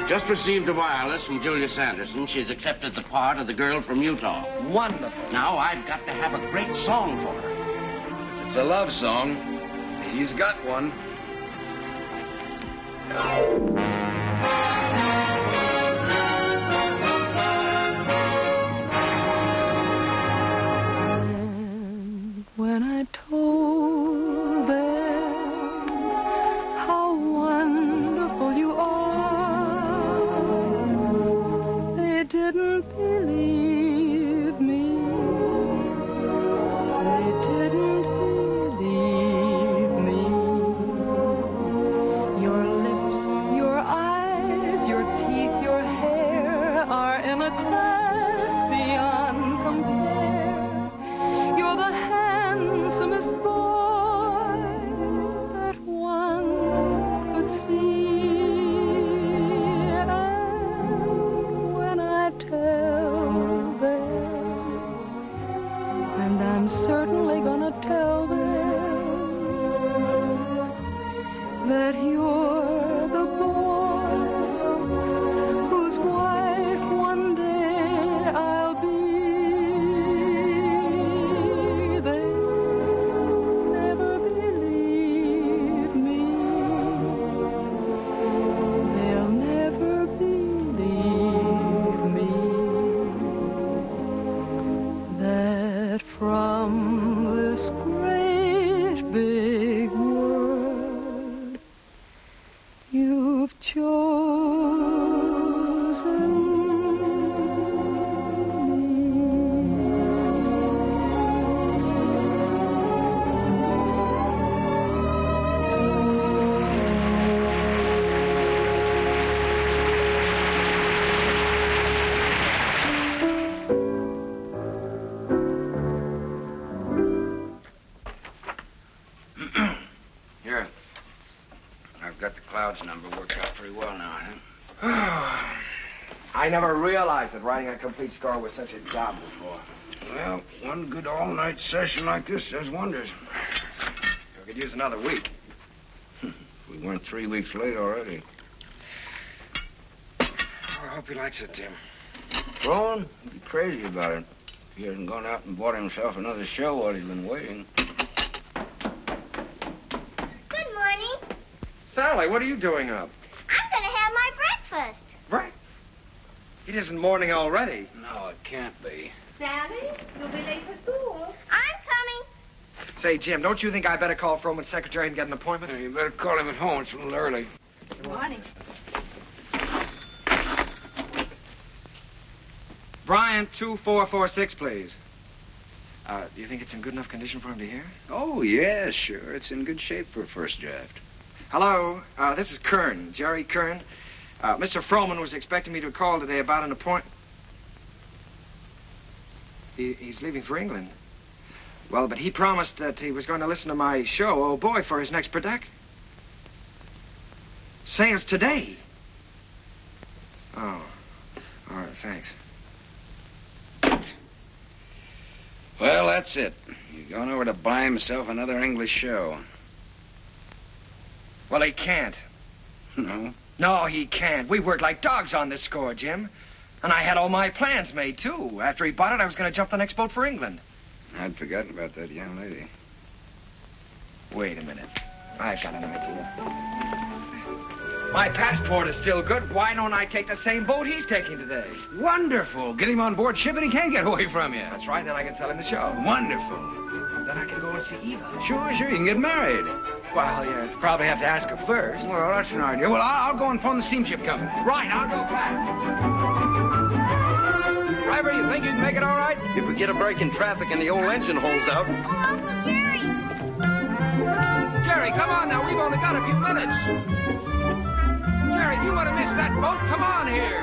Just received a wireless from Julia Sanderson. She's accepted the part of the girl from Utah. Wonderful. Now I've got to have a great song for her. If it's a love song, he's got one. When I told them how wonderful you are, they didn't believe me. They didn't believe me. Your lips, your eyes, your teeth, your hair are in a class beyond compare. You're the handsomest boy that one could see. And when I tell them, and I'm certainly gonna tell them, that you're the boy whose wife one day I'll be, from this great big world you've chosen Here. I've got the Clouds number worked out pretty well now, I think. I never realized that writing a complete score was such a job before. Well, one good all-night session like this does wonders. We could use another week. We weren't 3 weeks late already. I hope he likes it, Tim. Rowan, he'd be crazy about it. He hasn't gone out and bought himself another show while he's been waiting. Good morning. Sally, what are you doing up? I'm going to have my breakfast. Right. It isn't morning already. No, it can't be. Sally, you'll be late for school. I'm coming. Say, Jim, don't you think I better call Froman's secretary and get an appointment? You better call him at home. It's a little early. Good morning. Bryant, 2446, please. Do you think it's in good enough condition for him to hear? Oh, yeah, sure. It's in good shape for a first draft. Hello, this is Kern, Jerry Kern. Mr. Froman was expecting me to call today about an appointment. He's leaving for England. Well, but he promised that he was going to listen to my show, Oh Boy, for his next production. Say it's today. Oh, all right, thanks. Well, that's it. He's gone over to buy himself another English show. Well, he can't. No? No, he can't. We worked like dogs on this score, Jim. And I had all my plans made, too. After he bought it, I was going to jump the next boat for England. I'd forgotten about that young lady. Wait a minute. I've got an idea. My passport is still good. Why don't I take the same boat he's taking today? Wonderful. Get him on board ship and he can't get away from you. That's right. Then I can sell him the show. Wonderful. Then I can go and see Eva. Sure. You can get married. Well, you probably have to ask her first. Well, that's an idea. Well, I'll go and phone the steamship company. Right. I'll go back. Driver, you think you can make it all right? If we get a break in traffic and the old engine holds out. Oh, Uncle Jerry. Jerry, come on now. We've only got a few minutes. Jerry, if you want to miss that boat, come on here.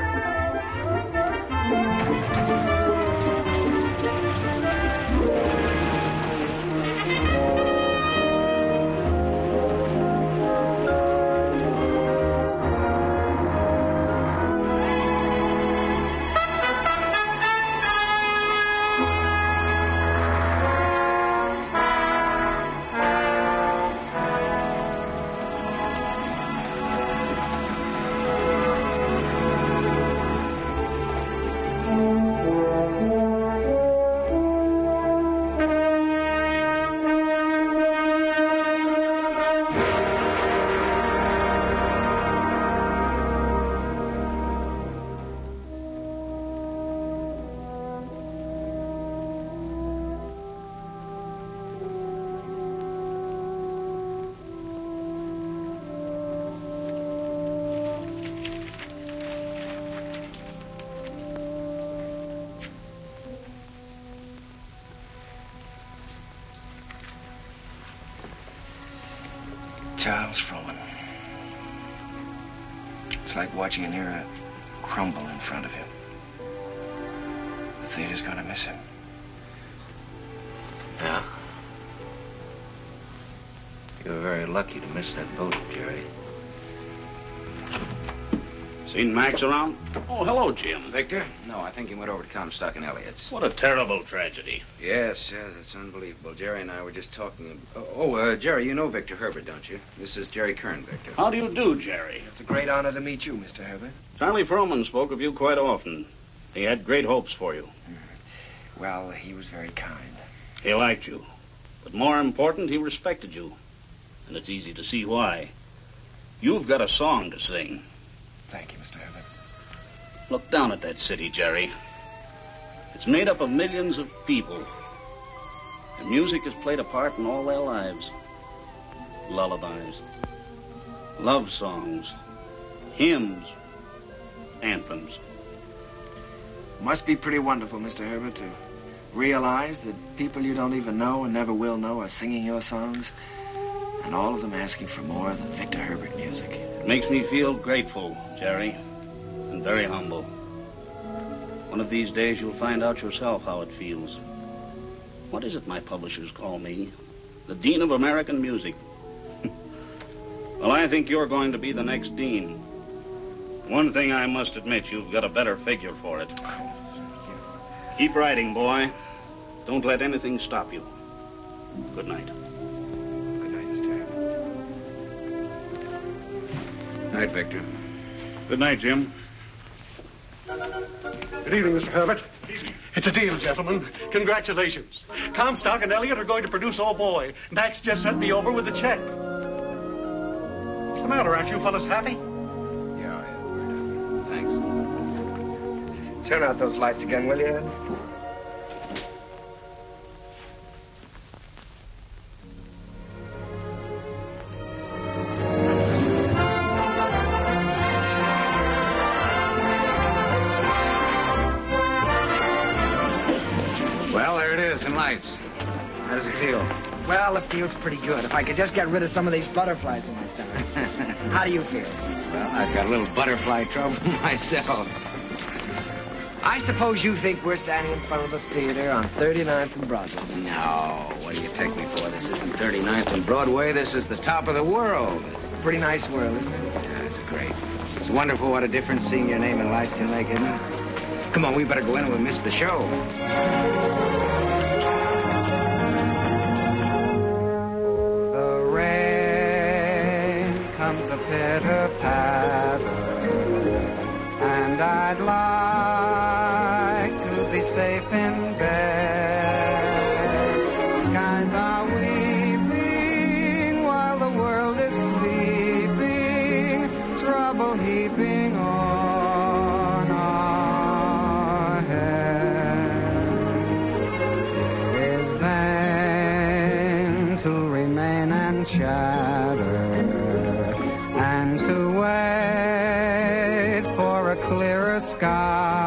Charles Frohman. It's like watching an era crumble in front of him. The theater's gonna miss him. Yeah. You were very lucky to miss that boat, Jerry. Seen Max around? Oh, hello, Jim. Victor? No, I think he went over to Comstock and Elliott's. What a terrible tragedy. Yes, it's unbelievable. Jerry and I were just talking. Jerry, you know Victor Herbert, don't you? This is Jerry Kern, Victor. How do you do, Jerry? It's a great honor to meet you, Mr. Herbert. Charlie Frohman spoke of you quite often. He had great hopes for you. Well, he was very kind. He liked you. But more important, he respected you. And it's easy to see why. You've got a song to sing. Thank you, Mr. Herbert. Look down at that city, Jerry. It's made up of millions of people. And music has played a part in all their lives. Lullabies, love songs, hymns, anthems. Must be pretty wonderful, Mr. Herbert, to realize that people you don't even know and never will know are singing your songs, and all of them asking for more of the Victor Herbert music. It makes me feel grateful, Jerry, and very humble. One of these days you'll find out yourself how it feels. What is it my publishers call me? The Dean of American Music. Well, I think you're going to be the next dean. One thing I must admit, you've got a better figure for it. Keep writing, boy. Don't let anything stop you. Good night. Night, Victor. Good night, Jim. Good evening, Mr. Herbert. It's a deal, gentlemen. Congratulations. Comstock and Elliott are going to produce Oh Boy. Max just sent me over with the check. What's the matter? Aren't you fellas happy? Yeah. Thanks. Turn out those lights again, will you? How does it feel? Well, it feels pretty good. If I could just get rid of some of these butterflies in my stomach. How do you feel? Well, I've got a little butterfly trouble myself. I suppose you think we're standing in front of the theater on 39th and Broadway. No, what do you take me for? This isn't 39th and Broadway. This is the top of the world. Pretty nice world, isn't it? Yeah, it's great. It's wonderful what a difference seeing your name in lights can make, isn't it? Come on, we better go in or we'll miss the show. Comes a pitter-patter, and I'd like to be safe in bed. Skies are weeping while the world is sleeping, trouble heaping on our heads. It is vain to remain and chatter, and to wait for a clearer sky.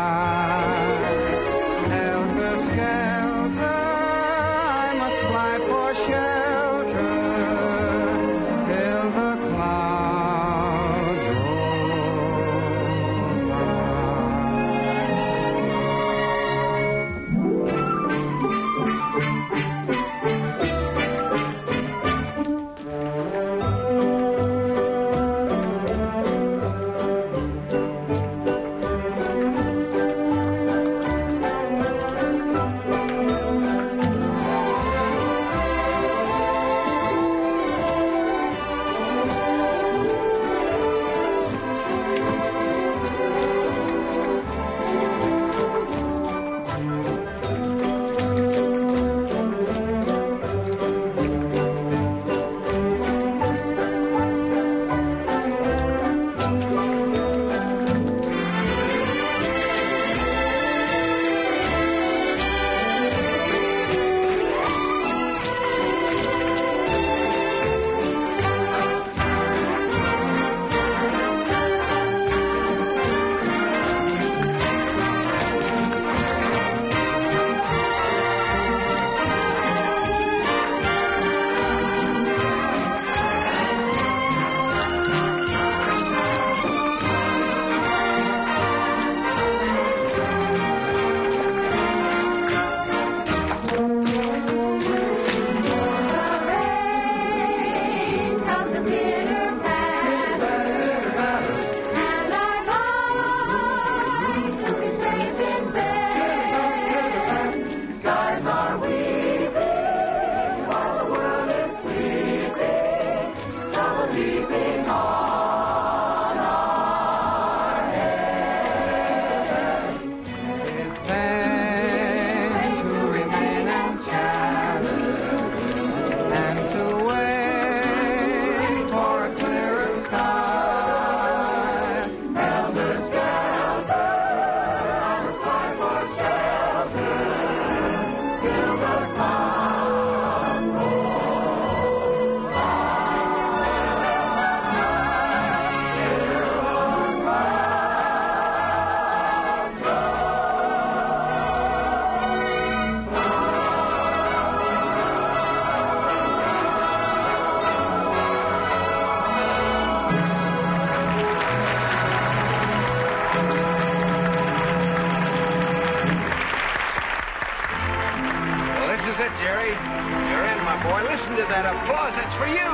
Jerry. You're in, my boy. Listen to that applause. That's for you.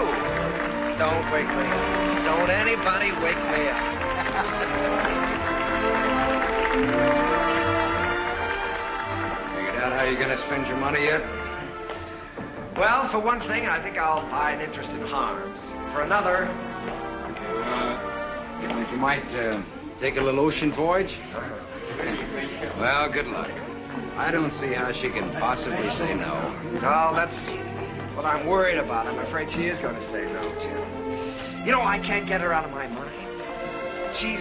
Don't wake me up. Don't anybody wake me up. Figured out how you're going to spend your money yet? Well, for one thing, I think I'll buy an interest in Harms. For another... You think you might take a little ocean voyage? Well, good luck. I don't see how she can possibly say no. Oh, that's what I'm worried about. I'm afraid she is going to say no, Jim. You know, I can't get her out of my mind. She's...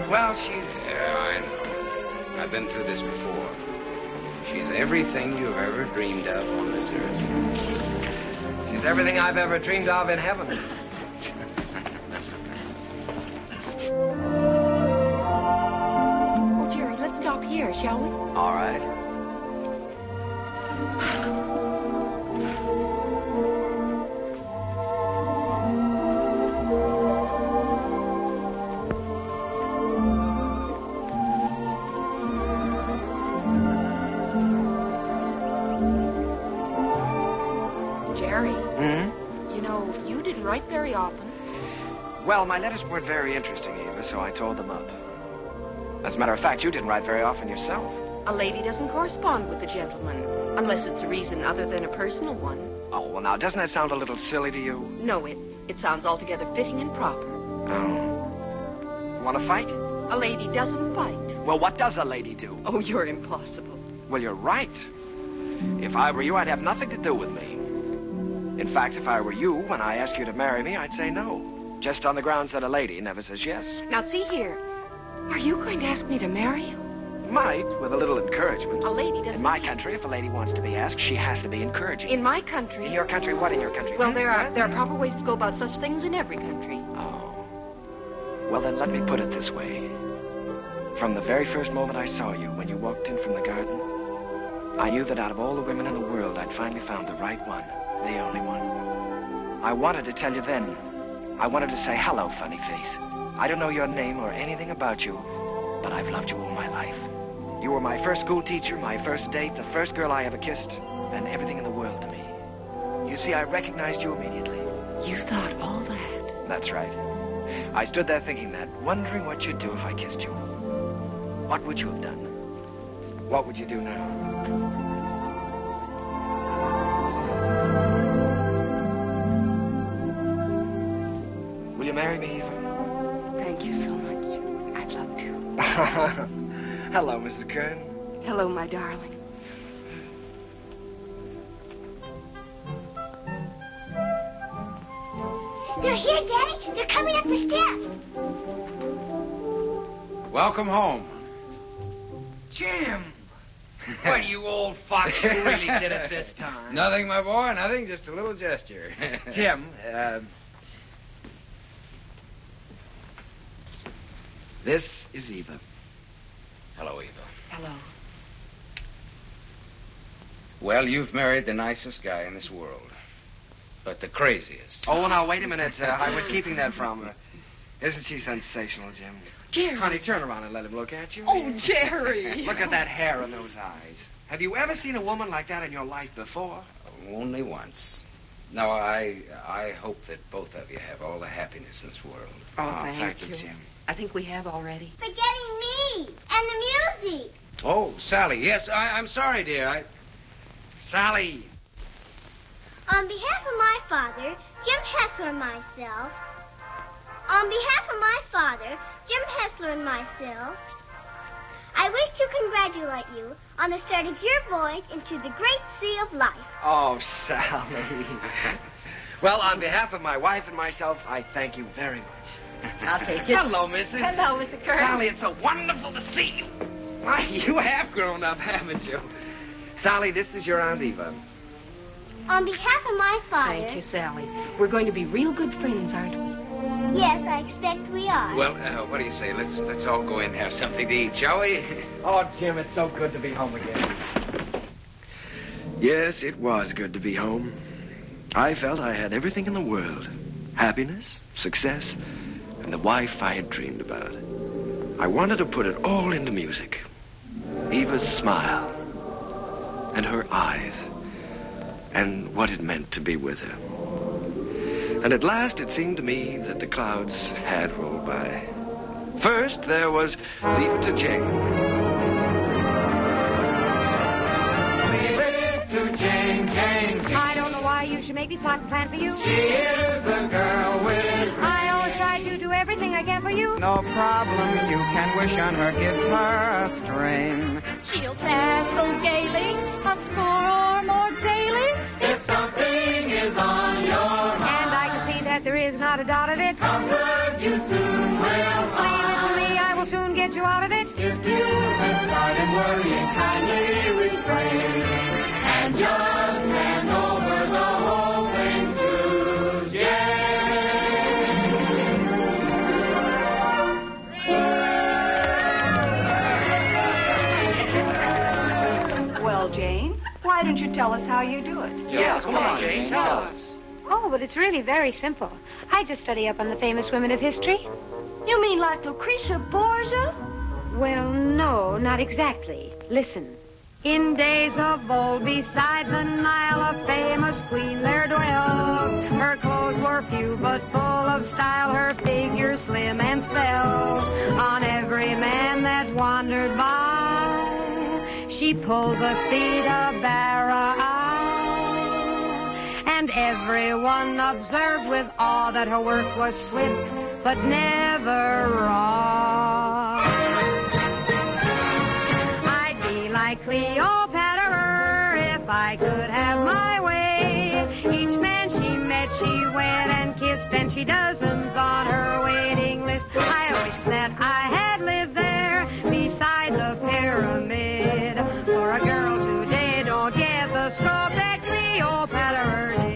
Yeah, I know. I've been through this before. She's everything you've ever dreamed of on this earth. She's everything I've ever dreamed of in heaven. Oh, Jerry, let's stop here, shall we? All right. Write very often. Well, my letters weren't very interesting, Eva, so I tore them up. As a matter of fact, you didn't write very often yourself. A lady doesn't correspond with a gentleman, unless it's a reason other than a personal one. Oh, well, now, doesn't that sound a little silly to you? No, it sounds altogether fitting and proper. Oh. You want to fight? A lady doesn't fight. Well, what does a lady do? Oh, you're impossible. Well, you're right. If I were you, I'd have nothing to do with me. In fact, if I were you, when I asked you to marry me, I'd say no. Just on the grounds that a lady never says yes. Now, see here. Are you going to ask me to marry you? Might, with a little encouragement. A lady doesn't... In my country, if a lady wants to be asked, she has to be encouraging. In my country... In your country? What in your country? Well, there are proper ways to go about such things in every country. Oh. Well, then let me put it this way. From the very first moment I saw you, when you walked in from the garden, I knew that out of all the women in the world, I'd finally found the right one. The only one. I wanted to tell you then. I wanted to say, hello, funny face. I don't know your name or anything about you, but I've loved you all my life. You were my first school teacher, my first date, the first girl I ever kissed, and everything in the world to me. You see, I recognized you immediately. You thought all that? That's right. I stood there thinking that, wondering what you'd do if I kissed you. What would you have done? What would you do now? Will you marry me, Eva? Thank you so much. I'd love to. Hello, Mrs. Kern. Hello, my darling. They're here, Daddy. They're coming up the steps. Welcome home. Jim! What, you old fox, you really did it this time. Nothing, my boy, nothing, just a little gesture. Jim, this is Eva. Hello, Eva. Hello. Well, you've married the nicest guy in this world, but the craziest. Oh, now, wait a minute. I was keeping that from her. Isn't she sensational, Jim? Jerry. Honey, turn around and let him look at you. Oh, Jerry. Look at that hair and those eyes. Have you ever seen a woman like that in your life before? Only once. No, I hope that both of you have all the happiness in this world. Oh, thank you, Jim. I think we have already. Forgetting me and the music. Oh, Sally, yes, I'm sorry, dear. Sally. On behalf of my father, Jim Hessler and myself. On behalf of my father, Jim Hessler and myself, I wish to congratulate you on the start of your voyage into the great sea of life. Oh, Sally. Well, on behalf of my wife and myself, I thank you very much. I'll take it. Hello, Mrs. Hello, Mr. Kern. Sally, it's so wonderful to see you. Why, you have grown up, haven't you? Sally, this is your Aunt Eva. On behalf of my father... Thank you, Sally. We're going to be real good friends, aren't we? Yes, I expect we are. Well, what do you say? Let's all go in and have something to eat, shall we? oh, Jim, it's so good to be home again. Yes, it was good to be home. I felt I had everything in the world. Happiness, success, and the wife I had dreamed about. I wanted to put it all into music. Eva's smile and her eyes and what it meant to be with her. And at last it seemed to me that the clouds had rolled by. First, there was Leave It to Jane. Leave it to Jane, Jane, Jane. I don't know why you should make me plot and plan for you. She is the girl with... I always try to do everything I can for you. No problem, you can wish on her, gives her a string. She'll tassel gaily, a score or more daily. If something is on your mind, and I can see that there is not a doubt of it. comfort you soon will find. Leave it to me, I will soon get you out of it. If you have started worrying, kindly refrain and just hand over the whole thing to Jane. Well, Jane, why don't you tell us how you do it? Yes, come on, Jane, tell us. Oh, but it's really very simple. I just study up on the famous women of history. You mean like Lucretia Borgia? Well, no, not exactly. Listen. In days of old, beside the Nile, a famous queen there dwelled. Her clothes were few, but full of style, her figure slim and svelte. On every man that wandered by, she pulled the feet of Bara. And everyone observed with awe that her work was swift, but never raw. I'd be like Cleopatra if I could have my way. Each man she met, she wed and kissed, and she dozens on her waiting list. I wish that I had lived there beside the pyramid. For a girl today don't get the stroke that Cleopatra did.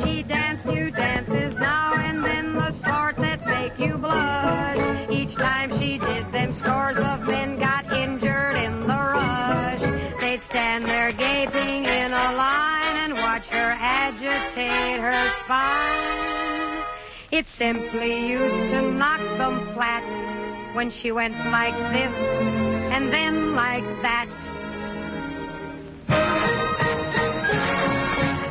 She danced new dances now and then, the sort that make you blush. Each time she did them, scores of men got injured in the rush. They'd stand there gaping in a line and watch her agitate her spine. It simply used to knock them flat when she went like this and then like that.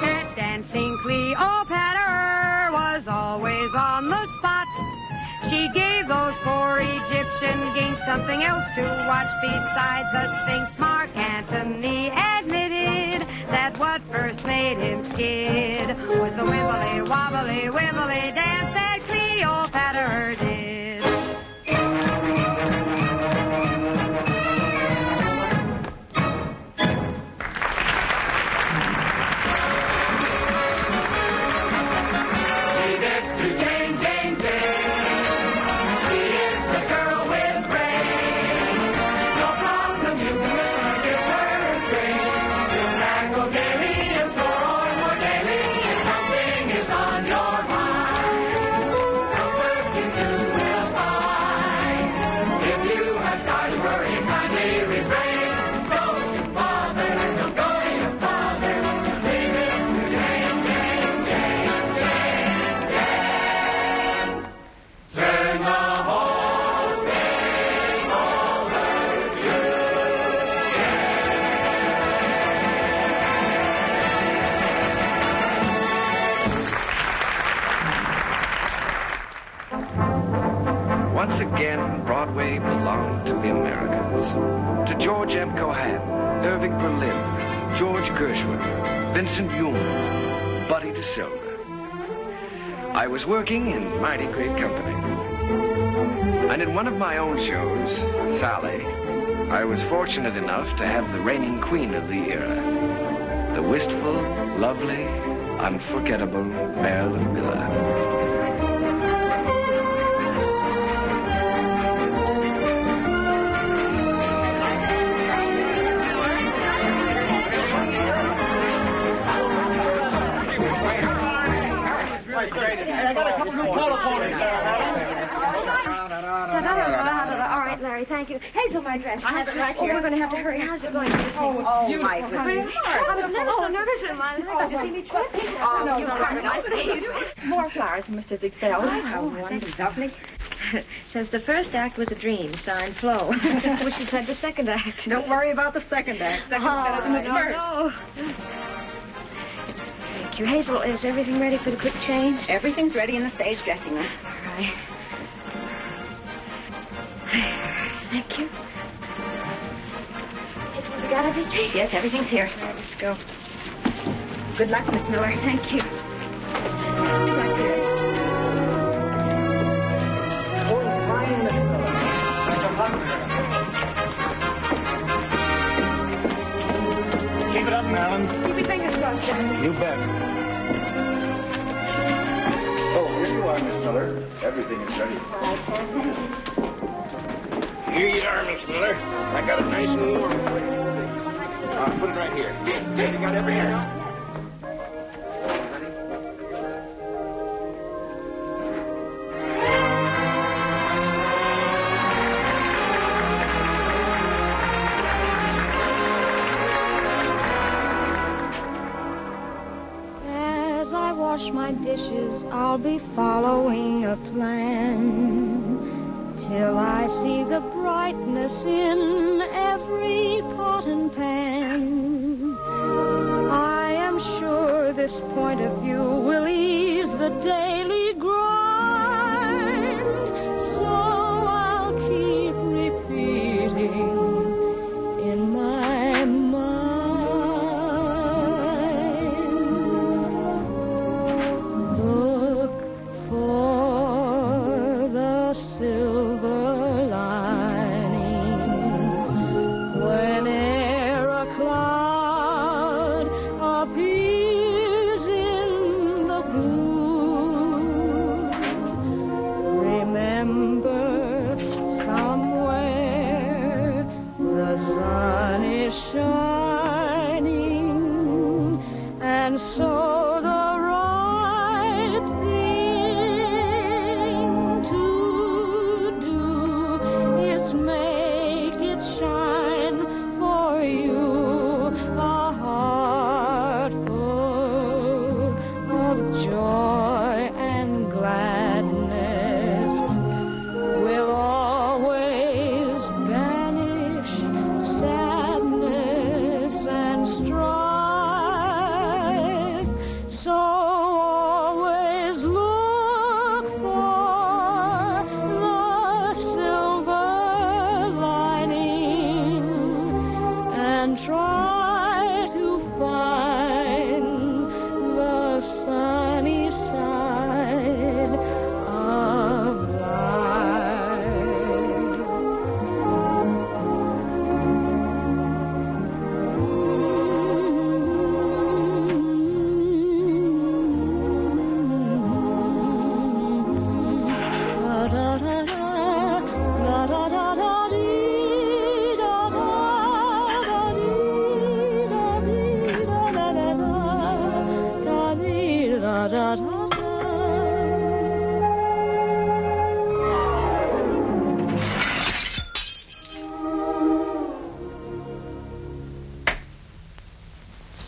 That dancing Cleopatra was always on the spot. She gave those poor Egyptian kings something else to watch besides the Sphinx. Mark Antony admitted that what first made him skid was the wibbly wobbly wibbly dance that Cleopatra did. Once again, Broadway belonged to the Americans. To George M. Cohan, Irving Berlin, George Gershwin, Vincent Yoon, Buddy DeSilva. I was working in mighty great company. And in one of my own shows, Sally, I was fortunate enough to have the reigning queen of the era, the wistful, lovely, unforgettable Marilyn Miller. I got a couple new telephones there, All right, Larry, thank you. Hazel, my dress. I have it right here. We're going to have to hurry. How's it going? Oh, my goodness. I'm never so nervous in my life. Did you see me trip? Oh, you are nice. More flowers from Mr. Ziegfeld. Oh, how wonderful. Lovely. Says the first act was a dream, signed Flo. Wish she'd said the second act. Don't worry about the second act. Second's better than the first. No. Thank you. Hazel, is everything ready for the quick change? Everything's ready in the stage dressing room. All right. Thank you. Hazel, we got everything? Yes, everything's here. All right, let's go. Good luck, Miss Miller. Thank you. Keep it up, Marilyn. Keep your fingers crossed, John. You bet. Oh, here you are, Miss Miller. Everything is ready. Here you are, Miss Miller. I got it nice and warm for you. Put it right here. You got everything? As I wash my dishes, I'll be following a plan till I see the brightness in every pot and pan. I am sure this point of view will ease the daily grind, so I'll keep repeating in my mind. Look for the silver lining whene'er a cloud appears in the blue. Remember, somewhere the sun is shining, and so the right thing to do is make it shine for you. A heart full of joy and gladness will always banish sadness and strife. So always look for the silver lining and try to find the sunny side of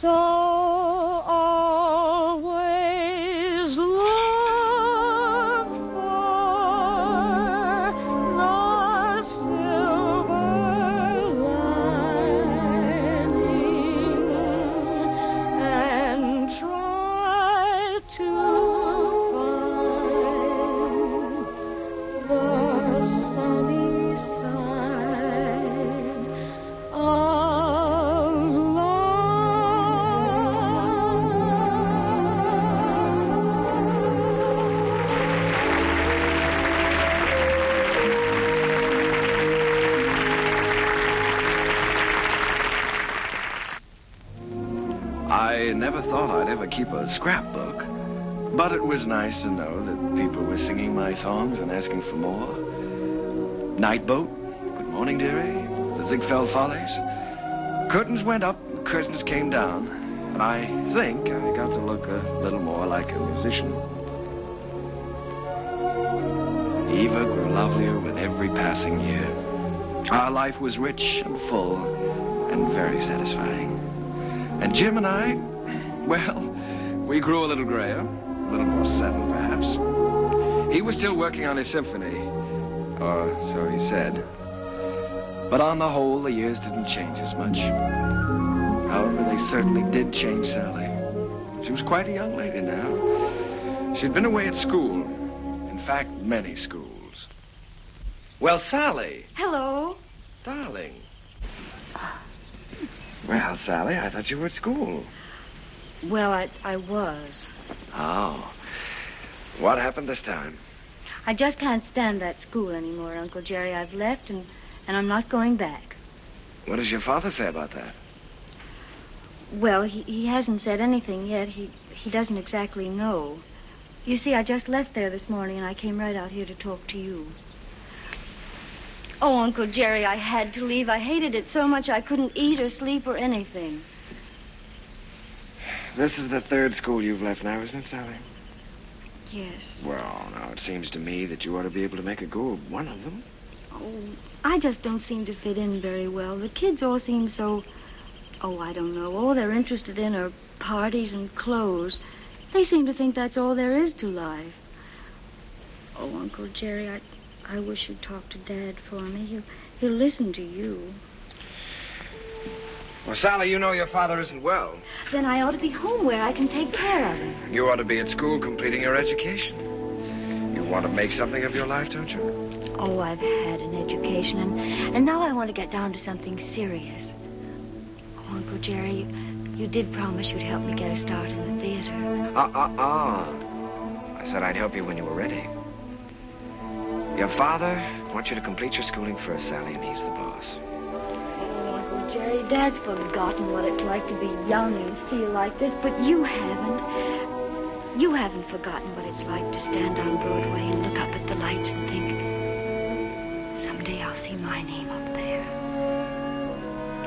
So always look for the silver lining and try to find the sunny side of I never thought I'd ever keep a scrapbook, but it was nice to know that people were singing my songs and asking for more. Night Boat, Good Morning Dearie, The Ziegfeld Follies. Curtains went up, curtains came down, and I think I got to look a little more like a musician. Eva grew lovelier with every passing year. Our life was rich and full and very satisfying. And Jim and I, well, we grew a little grayer, a little more sudden, perhaps. He was still working on his symphony, Or so he said. But on the whole, the years didn't change as much. However, they certainly did change Sally. She was quite a young lady now. She'd been away at school. In fact, many schools. Well, Sally. Hello. Darling. Well, Sally, I thought you were at school. Well, I was. Oh. What happened this time? I just can't stand that school anymore, Uncle Jerry. I've left, and I'm not going back. What does your father say about that? Well, he hasn't said anything yet. He doesn't exactly know. You see, I just left there this morning, and I came right out here to talk to you. Oh, Uncle Jerry, I had to leave. I hated it so much I couldn't eat or sleep or anything. This is the third school you've left now, isn't it, Sally? Yes. Well, now, it seems to me that you ought to be able to make a go of one of them. Oh, I just don't seem to fit in very well. The kids all seem so... Oh, I don't know. All they're interested in are parties and clothes. They seem to think that's all there is to life. Oh, Uncle Jerry, I wish you'd talk to Dad for me. He'll listen to you. Well, Sally, you know your father isn't well. Then I ought to be home where I can take care of him. You ought to be at school completing your education. You want to make something of your life, don't you? Oh, I've had an education, and now I want to get down to something serious. Oh, Uncle Jerry, you did promise you'd help me get a start in the theater. I said I'd help you when you were ready. Your father wants you to complete your schooling first, Sally, and he's the boss. Oh, Uncle Jerry, Dad's forgotten what it's like to be young and feel like this, but you haven't. You haven't forgotten what it's like to stand on Broadway and look up at the lights and think, someday I'll see my name up there.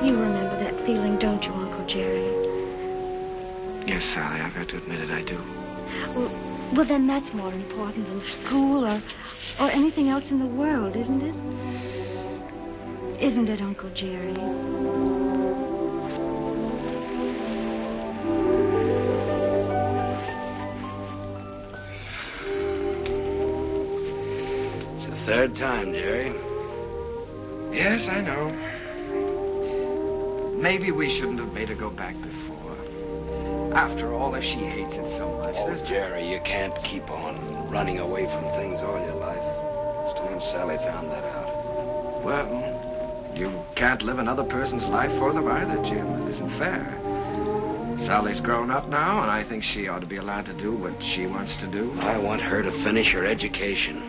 You remember that feeling, don't you, Uncle Jerry? Yes, Sally, I've got to admit it, I do. Well, then that's more important than school or anything else in the world, isn't it? Isn't it, Uncle Jerry? It's the third time, Jerry. Yes, I know. Maybe we shouldn't have made her go back before. After all, if she hates it so much... Oh, Jerry, you can't keep on running away from things all your life. It's time Sally found that out. Well, you can't live another person's life for them either, Jim. It isn't fair. Sally's grown up now, and I think she ought to be allowed to do what she wants to do. I want her to finish her education.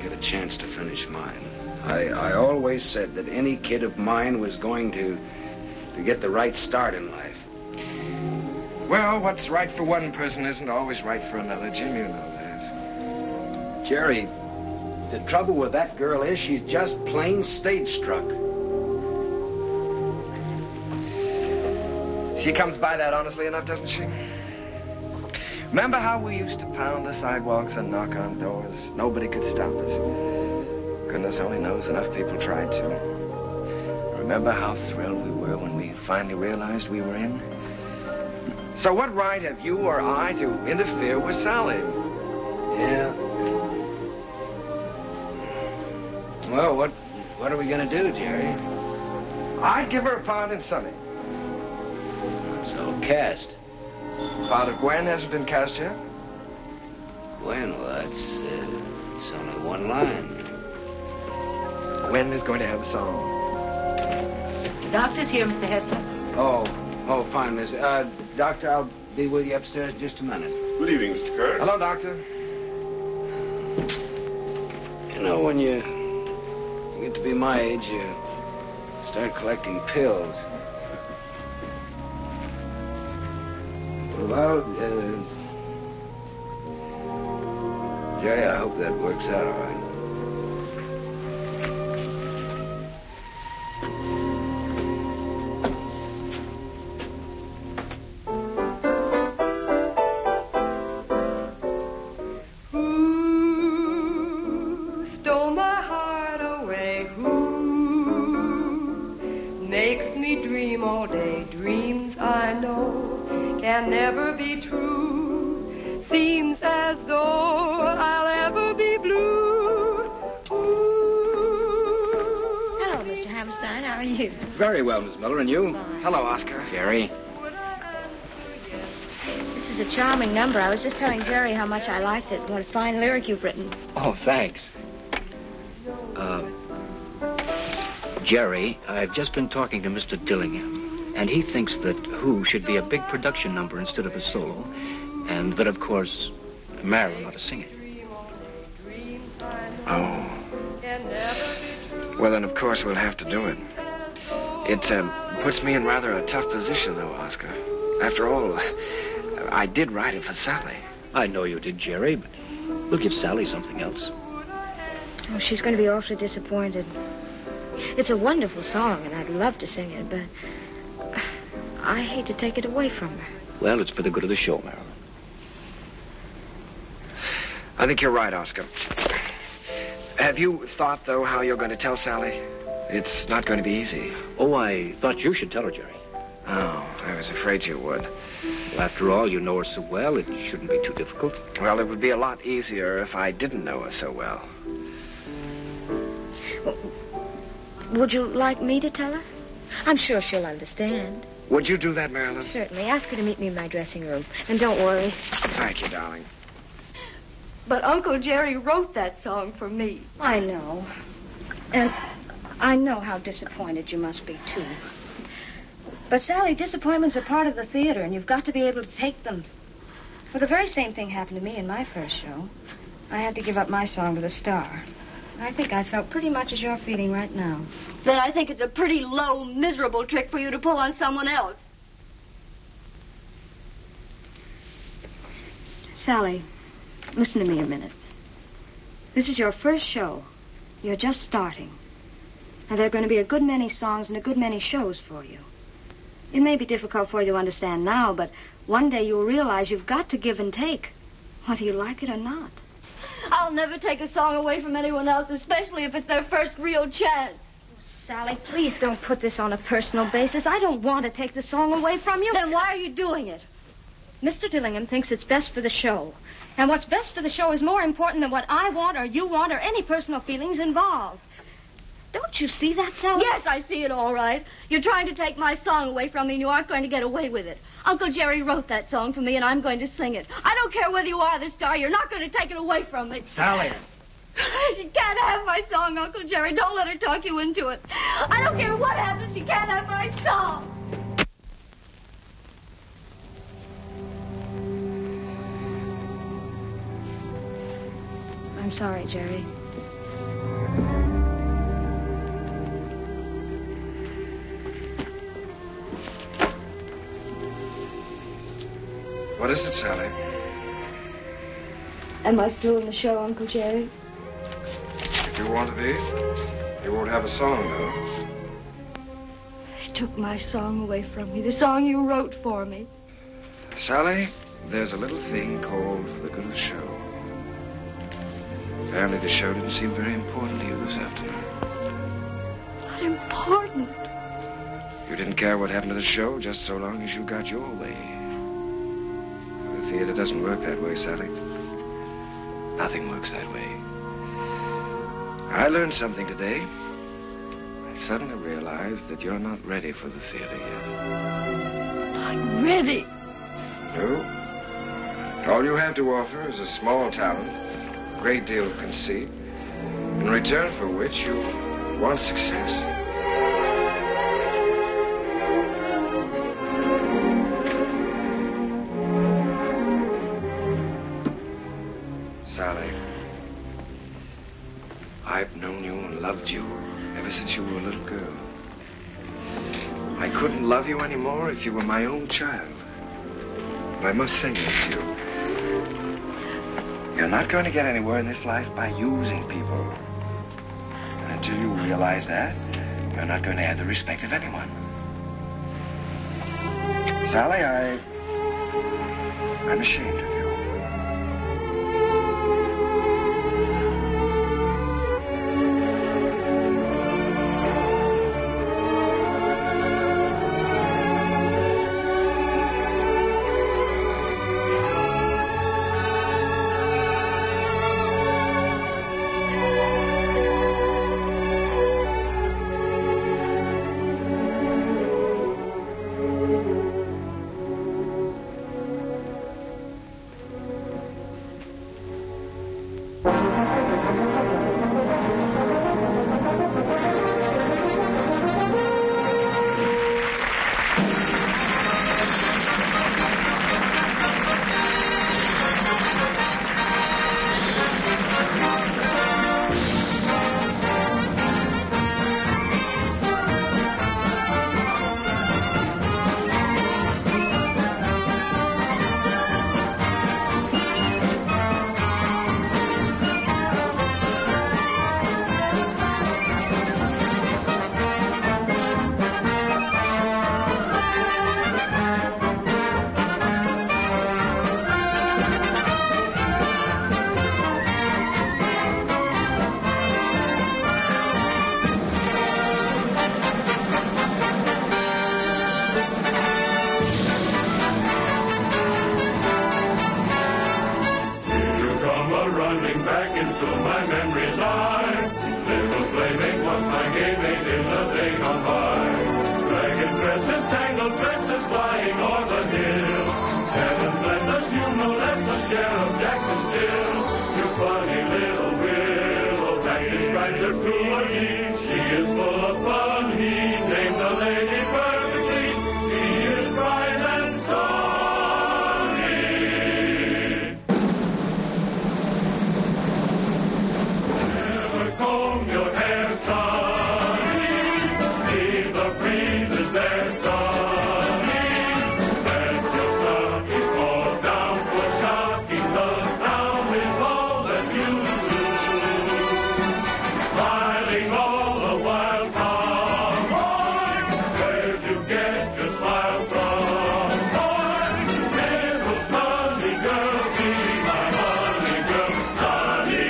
Get a chance to finish mine. I always said that any kid of mine was going to get the right start in life. Well, what's right for one person isn't always right for another, Jim. You know that. Jerry, the trouble with that girl is she's just plain stage-struck. She comes by that honestly enough, doesn't she? Remember how we used to pound the sidewalks and knock on doors? Nobody could stop us. Goodness only knows enough people tried to. Remember how thrilled we were when we finally realized we were in? So what right have you or I to interfere with Sally? Yeah. Well, what are we going to do, Jerry? I'd give her a part in Sonny. So cast. Part of Gwen hasn't been cast yet? Gwen, well, it's only one line. Gwen is going to have a song. The doctor's here, Mr. Heflin. Oh, fine, miss. Doctor, I'll be with you upstairs in just a minute. Good evening, Mr. Kern. Hello, Doctor. You know, when you get to be my age, you start collecting pills. Well, Jerry, I hope that works out all right. Never be true. Seems as though I'll ever be blue. Very well, Miss Miller, and you? Hello, Oscar. Jerry. This is a charming number. I was just telling Jerry how much I liked it. What a fine lyric you've written. Oh, thanks. Jerry, I've just been talking to Mr. Dillingham, and he thinks that Who should be a big production number instead of a solo, and that, of course, Marilyn ought to sing it. Oh. Well, then, of course, we'll have to do it. It puts me in rather a tough position, though, Oscar. After all, I did write it for Sally. I know you did, Jerry, but we'll give Sally something else. Oh, she's going to be awfully disappointed. It's a wonderful song, and I'd love to sing it, but I hate to take it away from her. Well, it's for the good of the show, Marilyn. I think you're right, Oscar. Have you thought, though, how you're going to tell Sally? It's not going to be easy. Oh, I thought you should tell her, Jerry. Oh, I was afraid you would. Well, after all, you know her so well, it shouldn't be too difficult. Well, it would be a lot easier if I didn't know her so well. Would you like me to tell her? I'm sure she'll understand. Would you do that, Marilyn? Certainly. Ask her to meet me in my dressing room. And don't worry. Thank you, darling. But Uncle Jerry wrote that song for me. I know. And I know how disappointed you must be, too. But, Sally, disappointments are part of the theater, and you've got to be able to take them. Well, the very same thing happened to me in my first show. I had to give up my song to the star. I think I felt pretty much as you're feeling right now. Then I think it's a pretty low, miserable trick for you to pull on someone else. Sally, listen to me a minute. This is your first show. You're just starting. And there are going to be a good many songs and a good many shows for you. It may be difficult for you to understand now, but one day you'll realize you've got to give and take, whether you like it or not. I'll never take a song away from anyone else, especially if it's their first real chance. Sally, please don't put this on a personal basis. I don't want to take the song away from you. Then why are you doing it? Mr. Dillingham thinks it's best for the show. And what's best for the show is more important than what I want or you want or any personal feelings involved. Don't you see that, Sally? Yes, I see it all right. You're trying to take my song away from me, and you aren't going to get away with it. Uncle Jerry wrote that song for me, and I'm going to sing it. I don't care whether you are the star. You're not going to take it away from me. Sally. She can't have my song, Uncle Jerry. Don't let her talk you into it. I don't care what happens. She can't have my song. I'm sorry, Jerry. What is it, Sally? Am I still in the show, Uncle Jerry? If you want to be, you won't have a song, though. They took my song away from me, the song you wrote for me. Sally, there's a little thing called For the Good of the Show. Apparently the show didn't seem very important to you this afternoon. Not important? You didn't care what happened to the show just so long as you got your way. The theater doesn't work that way, Sally. Nothing works that way. I learned something today. I suddenly realized that you're not ready for the theater yet. Not ready? No. All you have to offer is a small talent, a great deal of conceit, in return for which you want success. Sally, I've known you and loved you ever since you were a little girl. I couldn't love you anymore if you were my own child. But I must say this to you. You're not going to get anywhere in this life by using people. And until you realize that, you're not going to have the respect of anyone. Sally, I'm ashamed of you. back into my memory's eye. Little playmate was my game mate in the day gone by. Ragged dresses, tangled dresses, flying o'er the hill. Heaven bless us, you know that's the Sheriff Jackson still. You funny little willow, that describes her cruelty. She is full of fun, he named the lady perfectly. She is bright and sunny. Never comb your hair, sonny. Leave the breezes there, sonny. Let your stockings fall down for shocking. The sound is all that you do. Smiling all the while, Tom boy. Where'd you get your smile from, boy? Little sunny girl, be my honey girl, Sonny.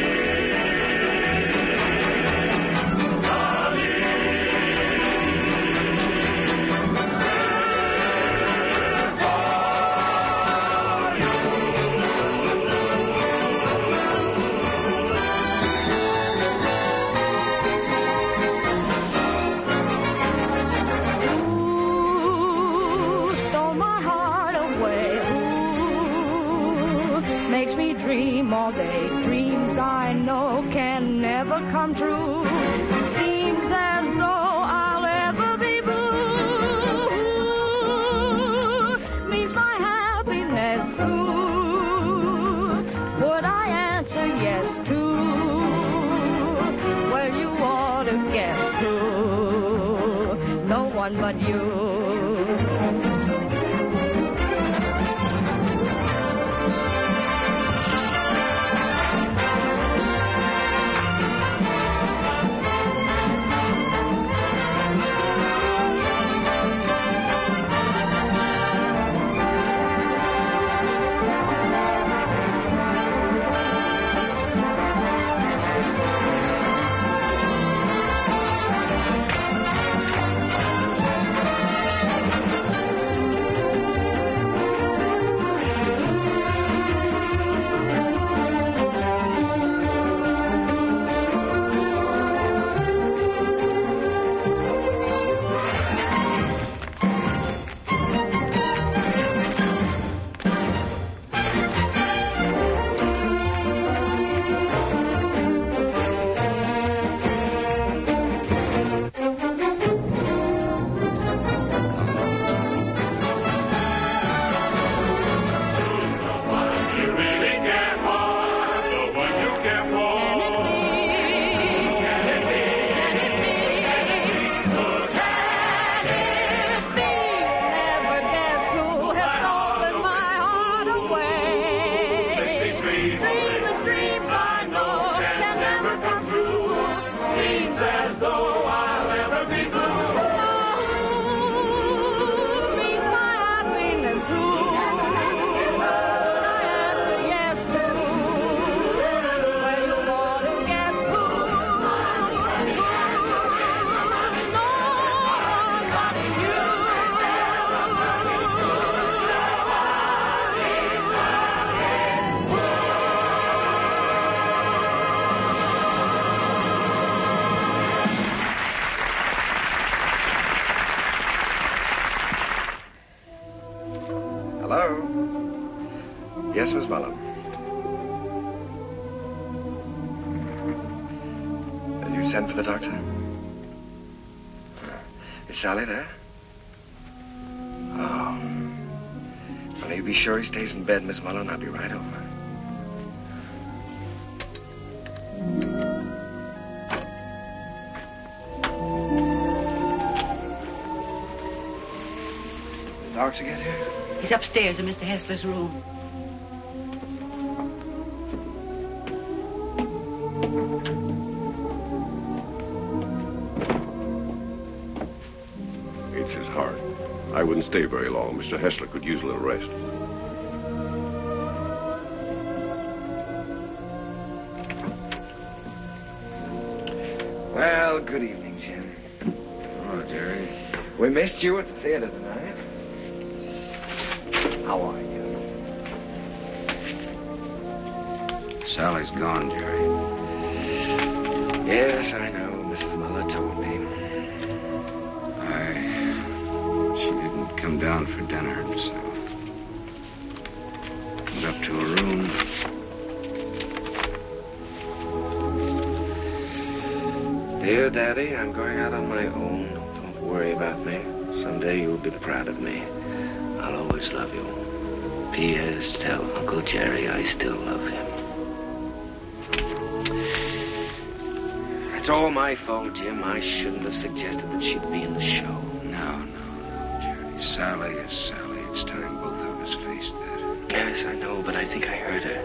Stole my heart away. Ooh, makes me dream all day. Dreams I know can never come true. Seems as though I'll ever be blue. Means my happiness too. Would I answer yes to? Well, you ought to guess who. No one but you. Hello? Yes, Miss Mullen. Did you send for the doctor? Is Sally there? Oh. Well, you be sure he stays in bed, Miss Mullen. I'll be right over. The doctor get here? He's upstairs in Mr. Hessler's room. It's his heart. I wouldn't stay very long. Mr. Hessler could use a little rest. Well, good evening, Jim. Oh, Jerry. We missed you at the theater tonight. How are you? Sally's gone, Jerry. Yes, I know. Mrs. Muller told me. She didn't come down for dinner, so... went up to her room. Dear Daddy, I'm going out on my own. Don't worry about me. Someday you'll be proud of me. I'll always love you. P.S. Tell Uncle Jerry I still love him. It's all my fault, Jim. I shouldn't have suggested that she'd be in the show. No, Jerry. Sally is Sally. It's time both of us faced that. Yes, I know, but I think I heard her.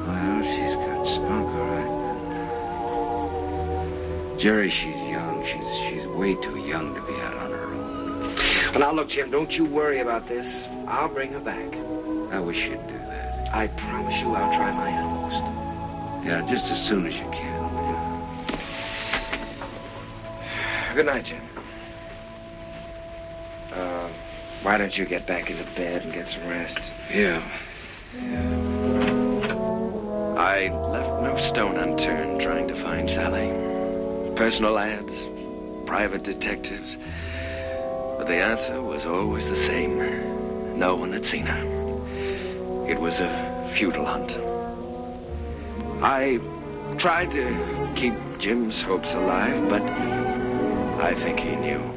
Well, she's got spunk, all right. Jerry, she's young. She's way too young to be out on her own. Well, now, look, Jim, don't you worry about this. I'll bring her back. I wish you'd do that. I promise you I'll try my utmost. Yeah, just as soon as you can. Good night, Jim. Why don't you get back into bed and get some rest? Yeah. I left no stone unturned trying to find Sally. Personal ads, private detectives. But the answer was always the same. No one had seen her. It was a futile hunt. I tried to keep Jim's hopes alive, but I think he knew.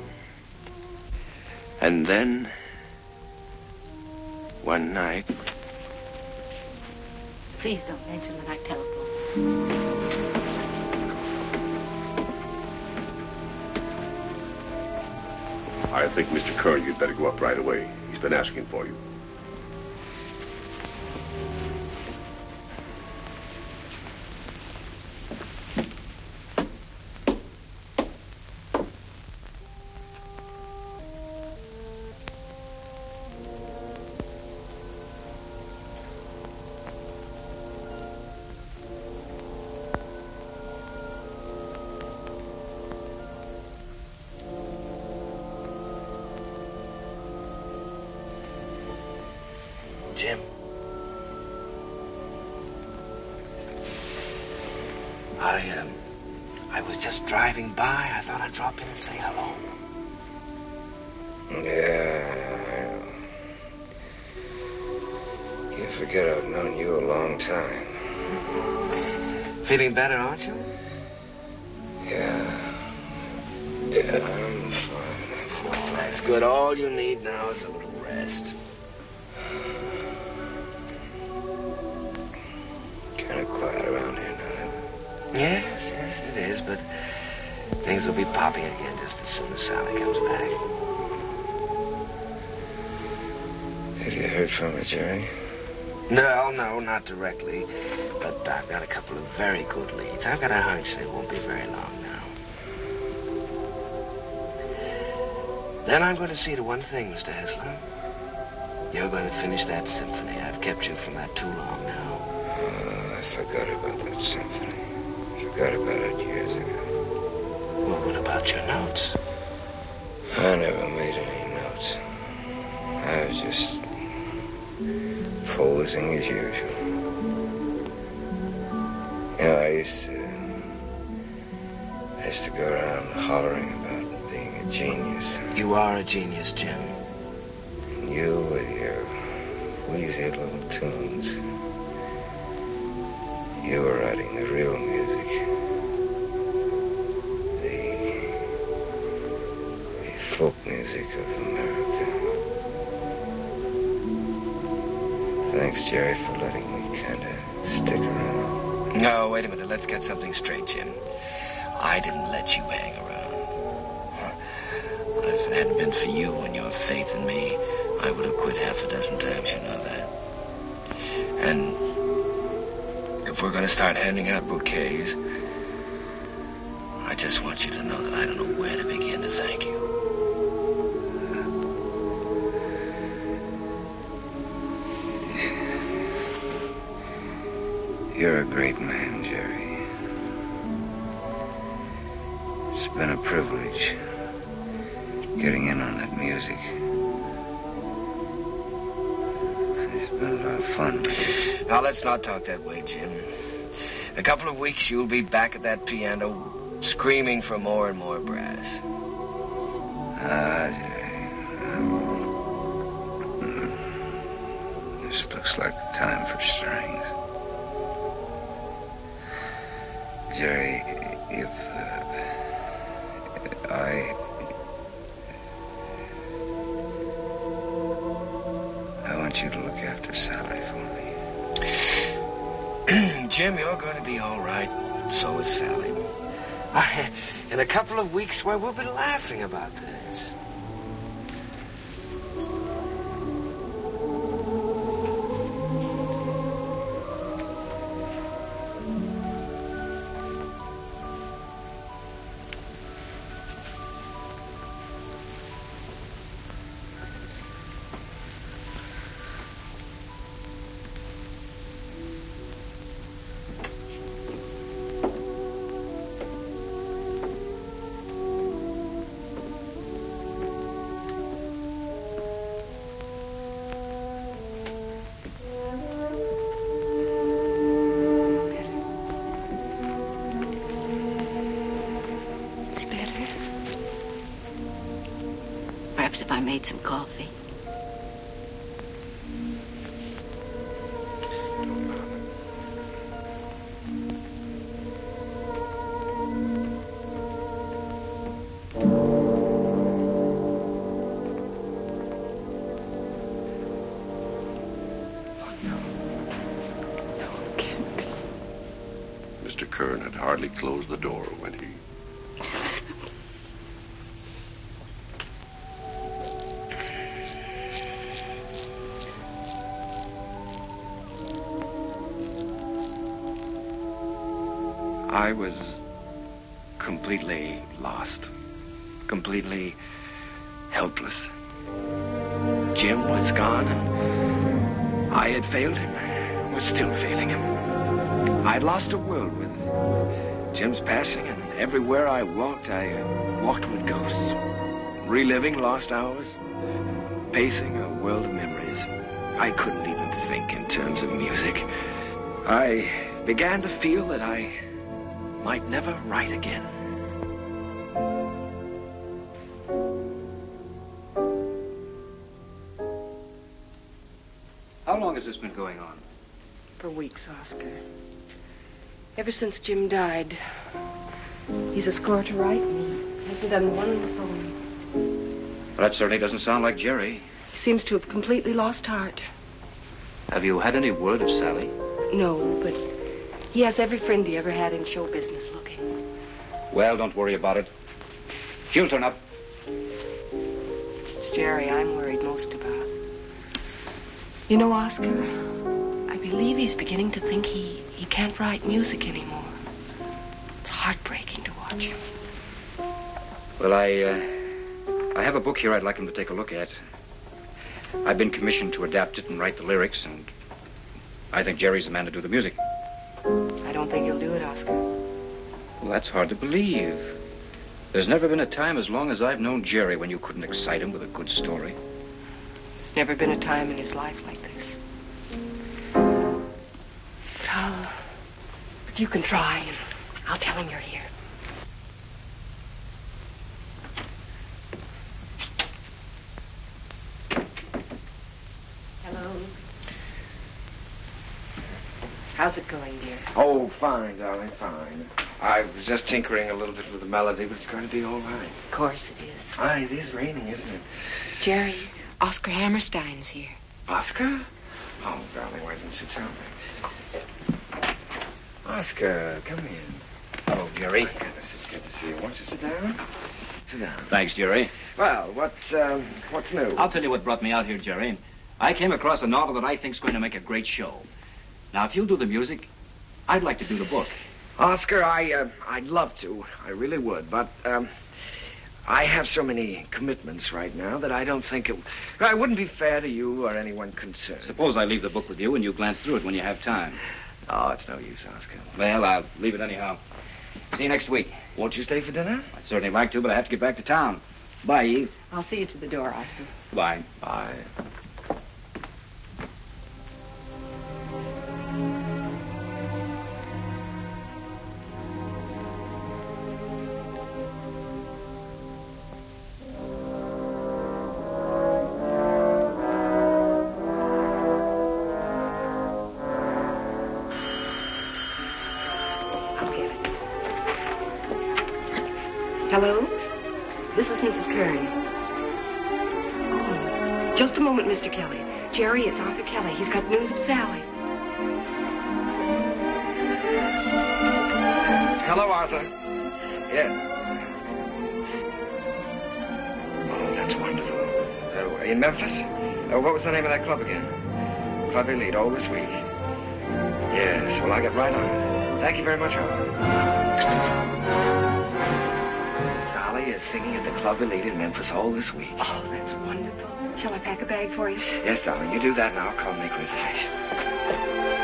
And then, one night... Please don't mention that I telephoned. I think, Mr. Kern, you'd better go up right away. He's been asking for you. Jim. I was just driving by. I thought I'd drop in and say hello. Yeah. You forget I've known you a long time. Feeling better, aren't you? Yeah, I'm fine. That's good. All you need now is a little rest. Kind of quiet around here now. Yes, it is, but things will be popping again just as soon as Sally comes back. Have you heard from her, Jerry? No, not directly. But I've got a couple of very good leads. I've got a hunch they won't be very long now. Then I'm going to see to one thing, Mr. Heflin. You're going to finish that symphony. I've kept you from that too long now. I forgot about that symphony. Forgot about it years ago. Well, what about your notes? I never made any notes. I was just posing as usual. You know, I used to go around hollering about being a genius. You are a genius, Jim. And you with your wheezy little tunes. You were writing the real music. The folk music of America. Thanks, Jerry, for letting me kind of stick around. No, wait a minute. Let's get something straight, Jim. I didn't let you hang around. If it hadn't been for you and your faith in me, I would have quit half a dozen times, you know that. And if we're going to start handing out bouquets, I just want you to know that I don't know where to begin to thank you. You're a great man, Jerry. It's been a privilege getting in on that music. It's been a lot of fun. Now, let's not talk that way, Jim. In a couple of weeks, you'll be back at that piano, screaming for more and more brass. This looks like the time for strings. Jerry, if I want you to look after Sally for me. Jim, you're going to be all right. So is Sally. In a couple of weeks, why, we'll be laughing about this. I made some coffee. Mr. Kern had hardly closed the door when he... I was completely lost, completely helpless. Jim was gone, and I had failed him, was still failing him. I'd lost a world with Jim's passing, and everywhere I walked with ghosts, reliving lost hours, pacing a world of memories. I couldn't even think in terms of music. I began to feel that I might never write again. How long has this been going on? For weeks, Oscar. Ever since Jim died. He's a score to write, and he hasn't done one song. Well, that certainly doesn't sound like Jerry. He seems to have completely lost heart. Have you had any word of Sally? No, but he has every friend he ever had in show business looking. Well, don't worry about it. She'll turn up. It's Jerry I'm worried most about. You know, Oscar, I believe he's beginning to think he can't write music anymore. It's heartbreaking to watch him. Well, I have a book here I'd like him to take a look at. I've been commissioned to adapt it and write the lyrics, and I think Jerry's the man to do the music. I don't think he'll do it, Oscar. Well, that's hard to believe. There's never been a time as long as I've known Jerry when you couldn't excite him with a good story. There's never been a time in his life like this. But you can try, and I'll tell him you're here. Hello. How's it going, dear? Oh, fine, darling, fine. I was just tinkering a little bit with the melody, but it's going to be all right. Of course it is. Aye, it is raining, isn't it? Jerry, Oscar Hammerstein's here. Oscar? Oh, darling, why didn't you tell me? Oscar, come in. Hello, Jerry. My goodness, it's good to see you. Won't you sit down? Sit down. Thanks, Jerry. Well, what's new? I'll tell you what brought me out here, Jerry. I came across a novel that I think's going to make a great show. Now, if you'll do the music, I'd like to do the book. Oscar, I'd love to. I really would, but, I have so many commitments right now that I don't think it wouldn't be fair to you or anyone concerned. Suppose I leave the book with you and you glance through it when you have time. Oh, it's no use, Oscar. Well, I'll leave it anyhow. See you next week. Won't you stay for dinner? I'd certainly like to, but I have to get back to town. Bye, Eve. I'll see you to the door, Oscar. Bye. Bye. Hello? This is Mrs. Kern. Oh, just a moment, Mr. Kelly. Jerry, it's Arthur Kelly. He's got news of Sally. Hello, Arthur. Yes. Oh, that's wonderful. In Memphis? What was the name of that club again? Club Elite, all this week. Yes, well, I'll get right on it. Thank you very much, Arthur. Sally is singing at the Club Elite in Memphis all this week. Oh, that's wonderful. Shall I pack a bag for you? Yes, darling, you do that and I'll call and make reservations.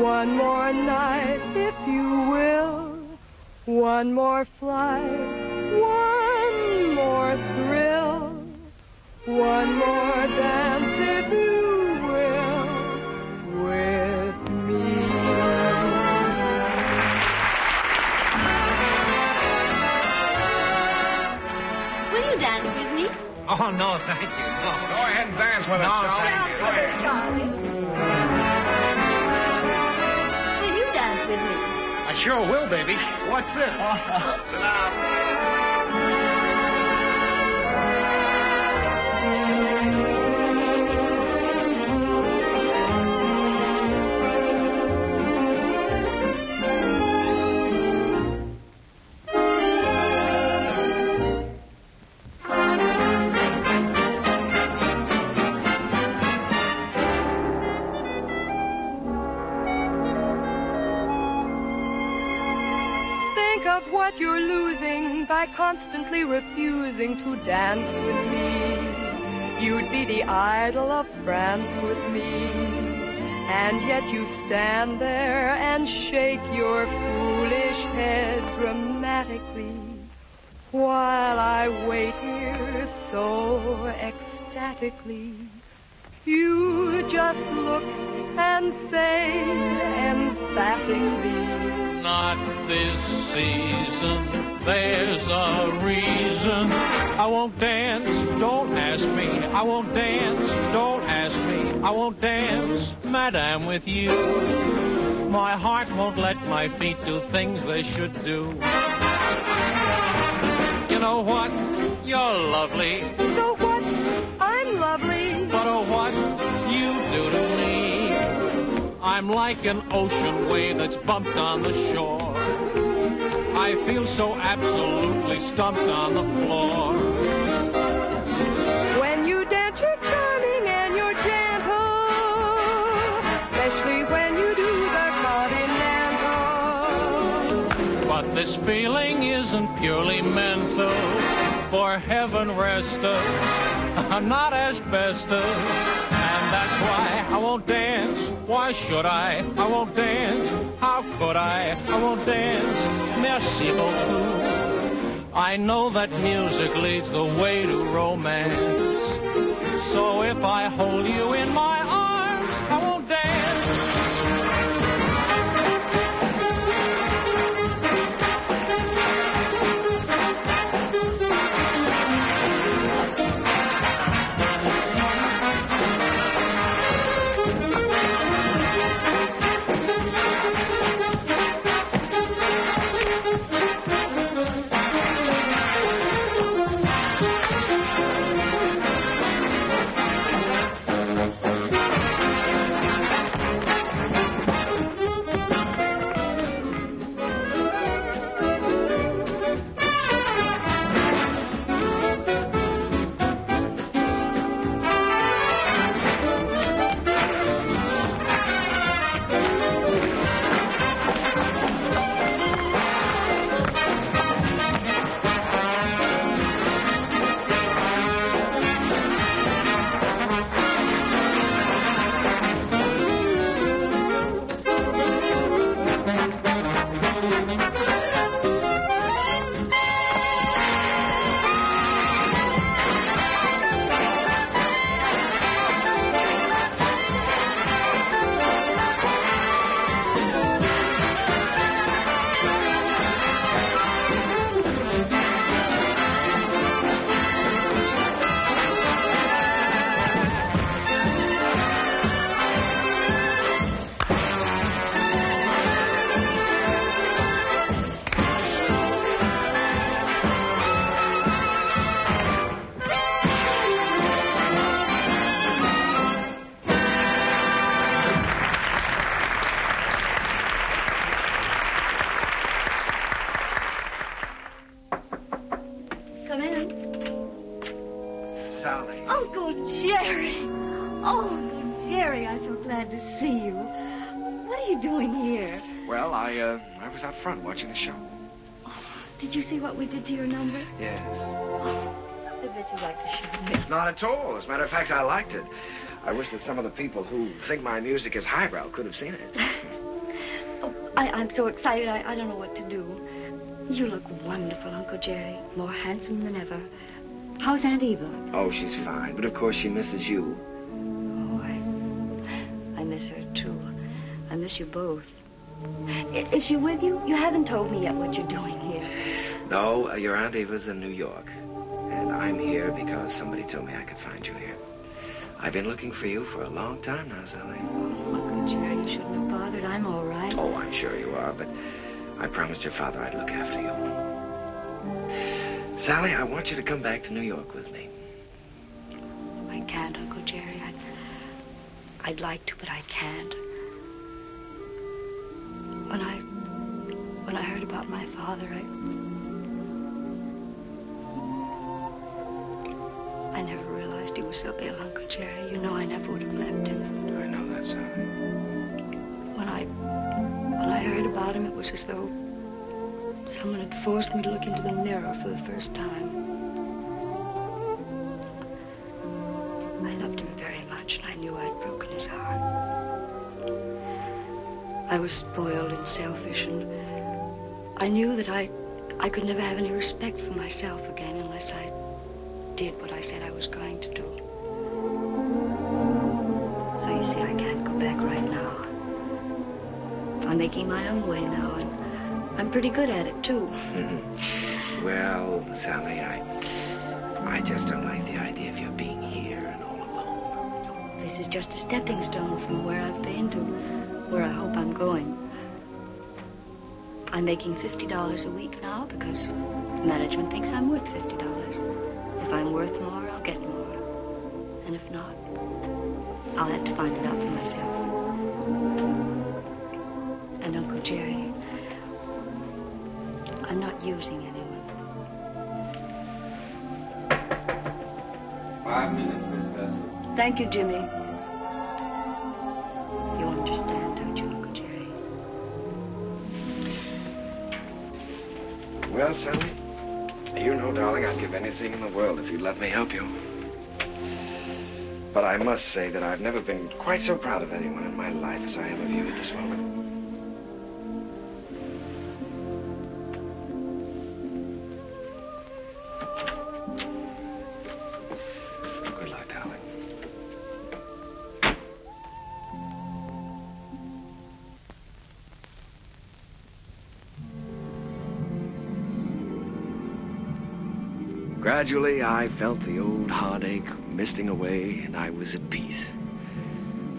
One more night, if you will. One more flight. One more thrill. One more dance, if you will, with me. Will you dance with me? Oh, no, thank you. No. Go ahead and dance with us, No, Charlie. thank you. Go ahead. Will you dance with me? I sure will, baby. What's this? Sit down. What you're losing by constantly refusing to dance with me. You'd be the idol of France with me, and yet you stand there and shake your foolish head dramatically while I wait here so ecstatically. You just look and say emphatically, not this season, there's a reason. I won't dance, don't ask me. I won't dance, don't ask me. I won't dance, madame, with you. My heart won't let my feet do things they should do. You know what? You're lovely. So what? I'm lovely. But oh, what you do to me. I'm like an ocean wave that's bumped on the shore. I feel so absolutely stumped on the floor. When you dance, you're charming and you're gentle, especially when you do the continental. But this feeling isn't purely mental. For heaven rest us, not asbestos. And that's why I won't dance. Why should I? I won't dance. How could I? I won't dance. Merci beaucoup. I know that music leads the way to romance. So if I hold you in my arms, I won't dance. Sally. Uncle Jerry. Oh, Uncle Jerry, I'm so glad to see you. What are you doing here? Well, I was out front watching the show. Did you see what we did to your number? Yes. I bet you like the show. Not at all. As a matter of fact, I liked it. I wish that some of the people who think my music is highbrow could have seen it. I'm so excited, I don't know what to do. You look wonderful, Uncle Jerry. More handsome than ever. How's Aunt Eva? Oh, she's fine. But, of course, she misses you. Oh, I miss her, too. I miss you both. Is she with you? You haven't told me yet what you're doing here. No, your Aunt Eva's in New York. And I'm here because somebody told me I could find you here. I've been looking for you for a long time now, Sally. Oh, Uncle Jerry, you shouldn't have bothered. I'm all right. Oh, I'm sure you are, but I promised your father I'd look after you. Sally, I want you to come back to New York with me. I can't, Uncle Jerry. I'd like to, but I can't. When I heard about my father, I never realized he was so ill, Uncle Jerry. You know I never would have left him. I know that, Sally. When I heard about him, it was as though someone had forced me to look into the mirror for the first time. I loved him very much, and I knew I'd broken his heart. I was spoiled and selfish, and I knew that I could never have any respect for myself again unless I did what I said I was going to do. So you see, I can't go back right now. I'm making my own way now, and I'm pretty good at it, too. Well, Sally, I just don't like the idea of you being here and all alone. This is just a stepping stone from where I've been to where I hope I'm going. I'm making $50 a week now because management thinks I'm worth $50. If I'm worth more, I'll get more. And if not, I'll have to find it out for myself. And Uncle Jerry, I'm not using anyone. 5 minutes, Miss Vestal. Thank you, Jimmy. You understand, don't you, Uncle Jerry? Well, Sally, you know, darling, I'd give anything in the world if you'd let me help you. But I must say that I've never been quite so proud of anyone in my life as I am of you at this moment. Good luck, darling. Gradually, I felt the old heartache misting away, and I was at peace.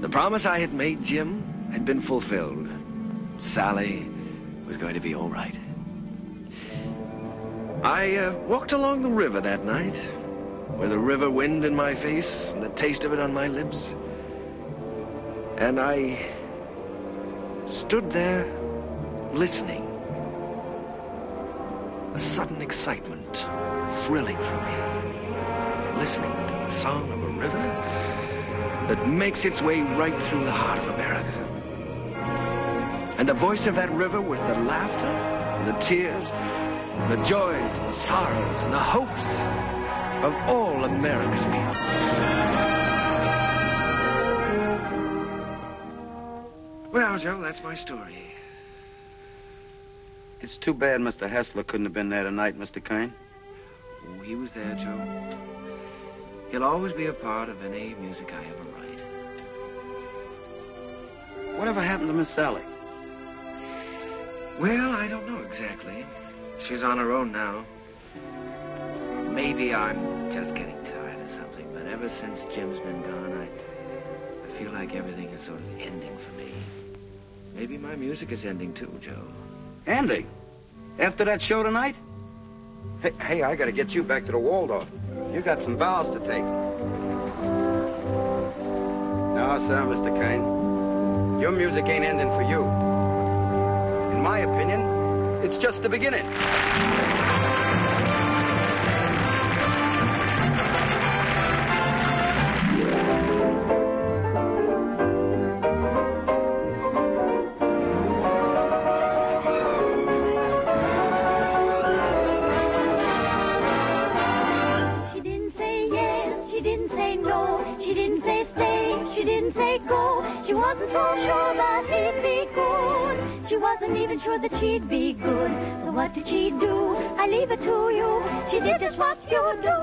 The promise I had made Jim had been fulfilled. Sally was going to be all right. I walked along the river that night, with the river wind in my face and the taste of it on my lips. And I stood there listening. A sudden excitement thrilling for me, listening to the song of a river that makes its way right through the heart of America. And the voice of that river was the laughter, the tears, the joys, the sorrows, and the hopes of all America's people. Well, Joe, that's my story. It's too bad Mr. Hessler couldn't have been there tonight, Mr. Kern. Oh, he was there, Joe. He'll always be a part of any music I ever write. Whatever happened to Miss Sally? Well, I don't know exactly. She's on her own now. Maybe I'm just getting tired of something, but ever since Jim's been gone, I feel like everything is sort of ending for me. Maybe my music is ending too, Joe. Ending? After that show tonight? Hey, I gotta get you back to the Waldorf. You got some vows to take. No, sir, Mr. Kern. Your music ain't ending for you. In my opinion, it's just the beginning. didn't say no, she didn't say stay, she didn't say go. She wasn't so sure that he'd be good. She wasn't even sure that she'd be good. So what did she do? I leave it to you. She did just what you do.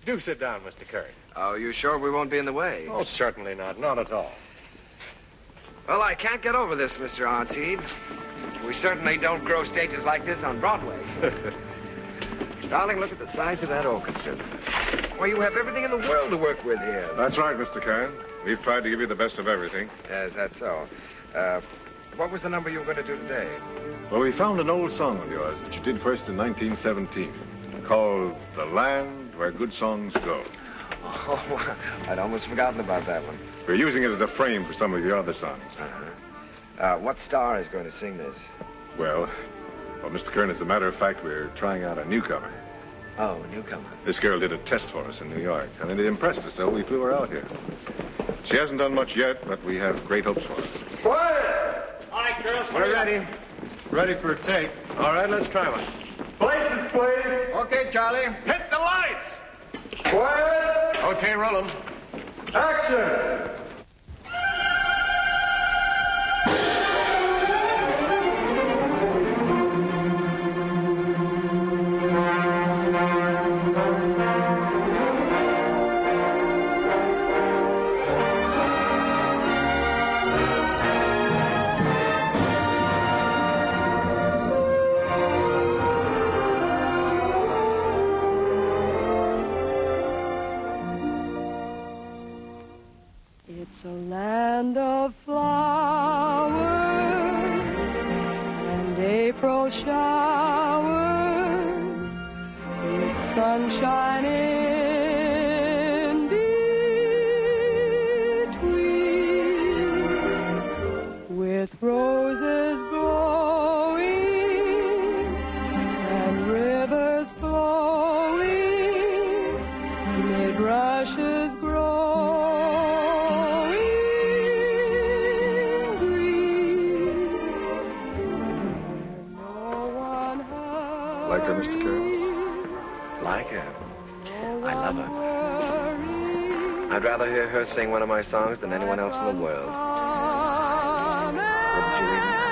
Do sit down, Mr. Kern. Oh, you sure we won't be in the way? Oh, certainly not. Not at all. Well, I can't get over this, Mr. Artide. We certainly don't grow stages like this on Broadway. Darling, look at the size of that orchestra. Why, you have everything in the world to work with here. That's right, Mr. Kern. We've tried to give you the best of everything. Yes, that's so. What was the number you were going to do today? Well, we found an old song of yours that you did first in 1917, called The Land Where Good Songs Go. Oh, I'd almost forgotten about that one. We're using it as a frame for some of your other songs. What star is going to sing this? Well, Mr. Kern, as a matter of fact, we're trying out a newcomer. Oh, a newcomer. This girl did a test for us in New York, and it impressed us, so we flew her out here. She hasn't done much yet, but we have great hopes for her. Quiet! All right, girls. We're ready. Ready for a take. All right, let's try one. Places, please. Okay, Charlie. Hit the lights. Quiet. Okay, roll 'em. Action. grasses growing green. No one has Like her, Mr. Kern? Like her? I love her. I'd rather hear her sing one of my songs than anyone else in the world. Wouldn't you, Edith?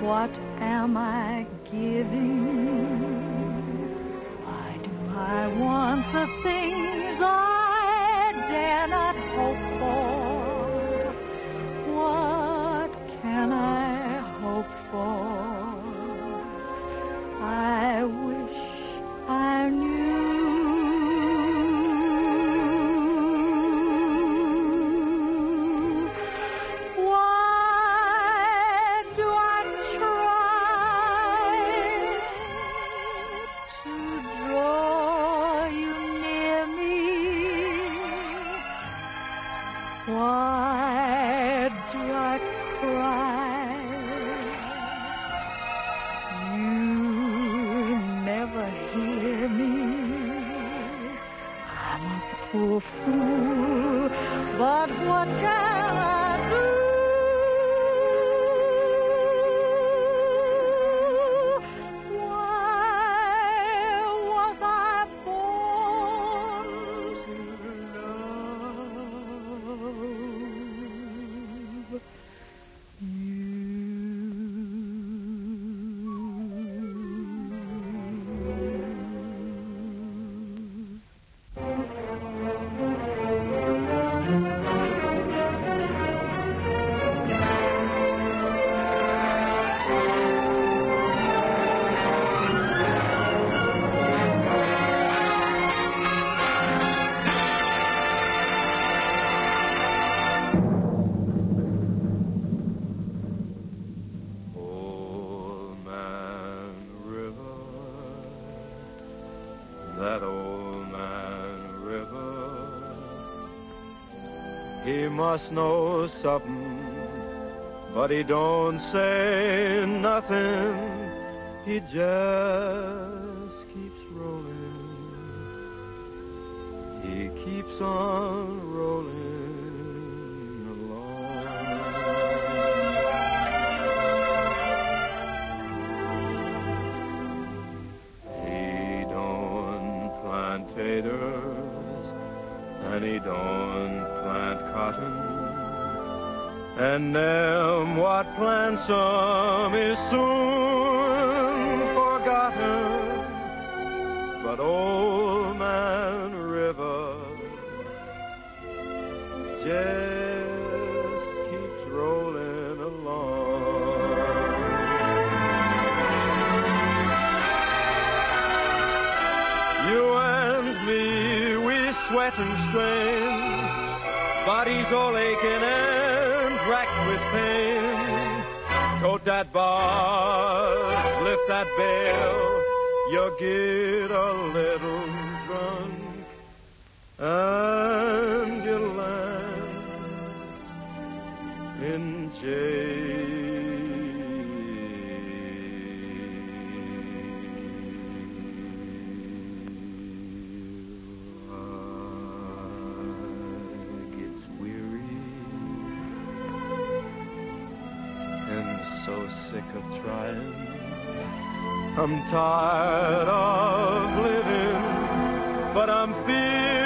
what am I giving? Why do I want the things I dare not hope for? What can I hope for? I wish I knew. Why do I cry? You never hear me. I'm a poor fool, but what can I do? Why was I born to love you? Old Man River, that old man River, he must know something, but he don't say nothing. He just keeps rolling. He keeps on rolling potatoes, and he don't plant cotton, and them what plants some is soon forgotten. But old man River just keeps rolling along. You and me, we sweat and strain, bodies all aching and racked with pain. Tote that bar, lift that bell, you get a little drunk, and you land in jail. So sick of trying, I'm tired of living, but I'm feeling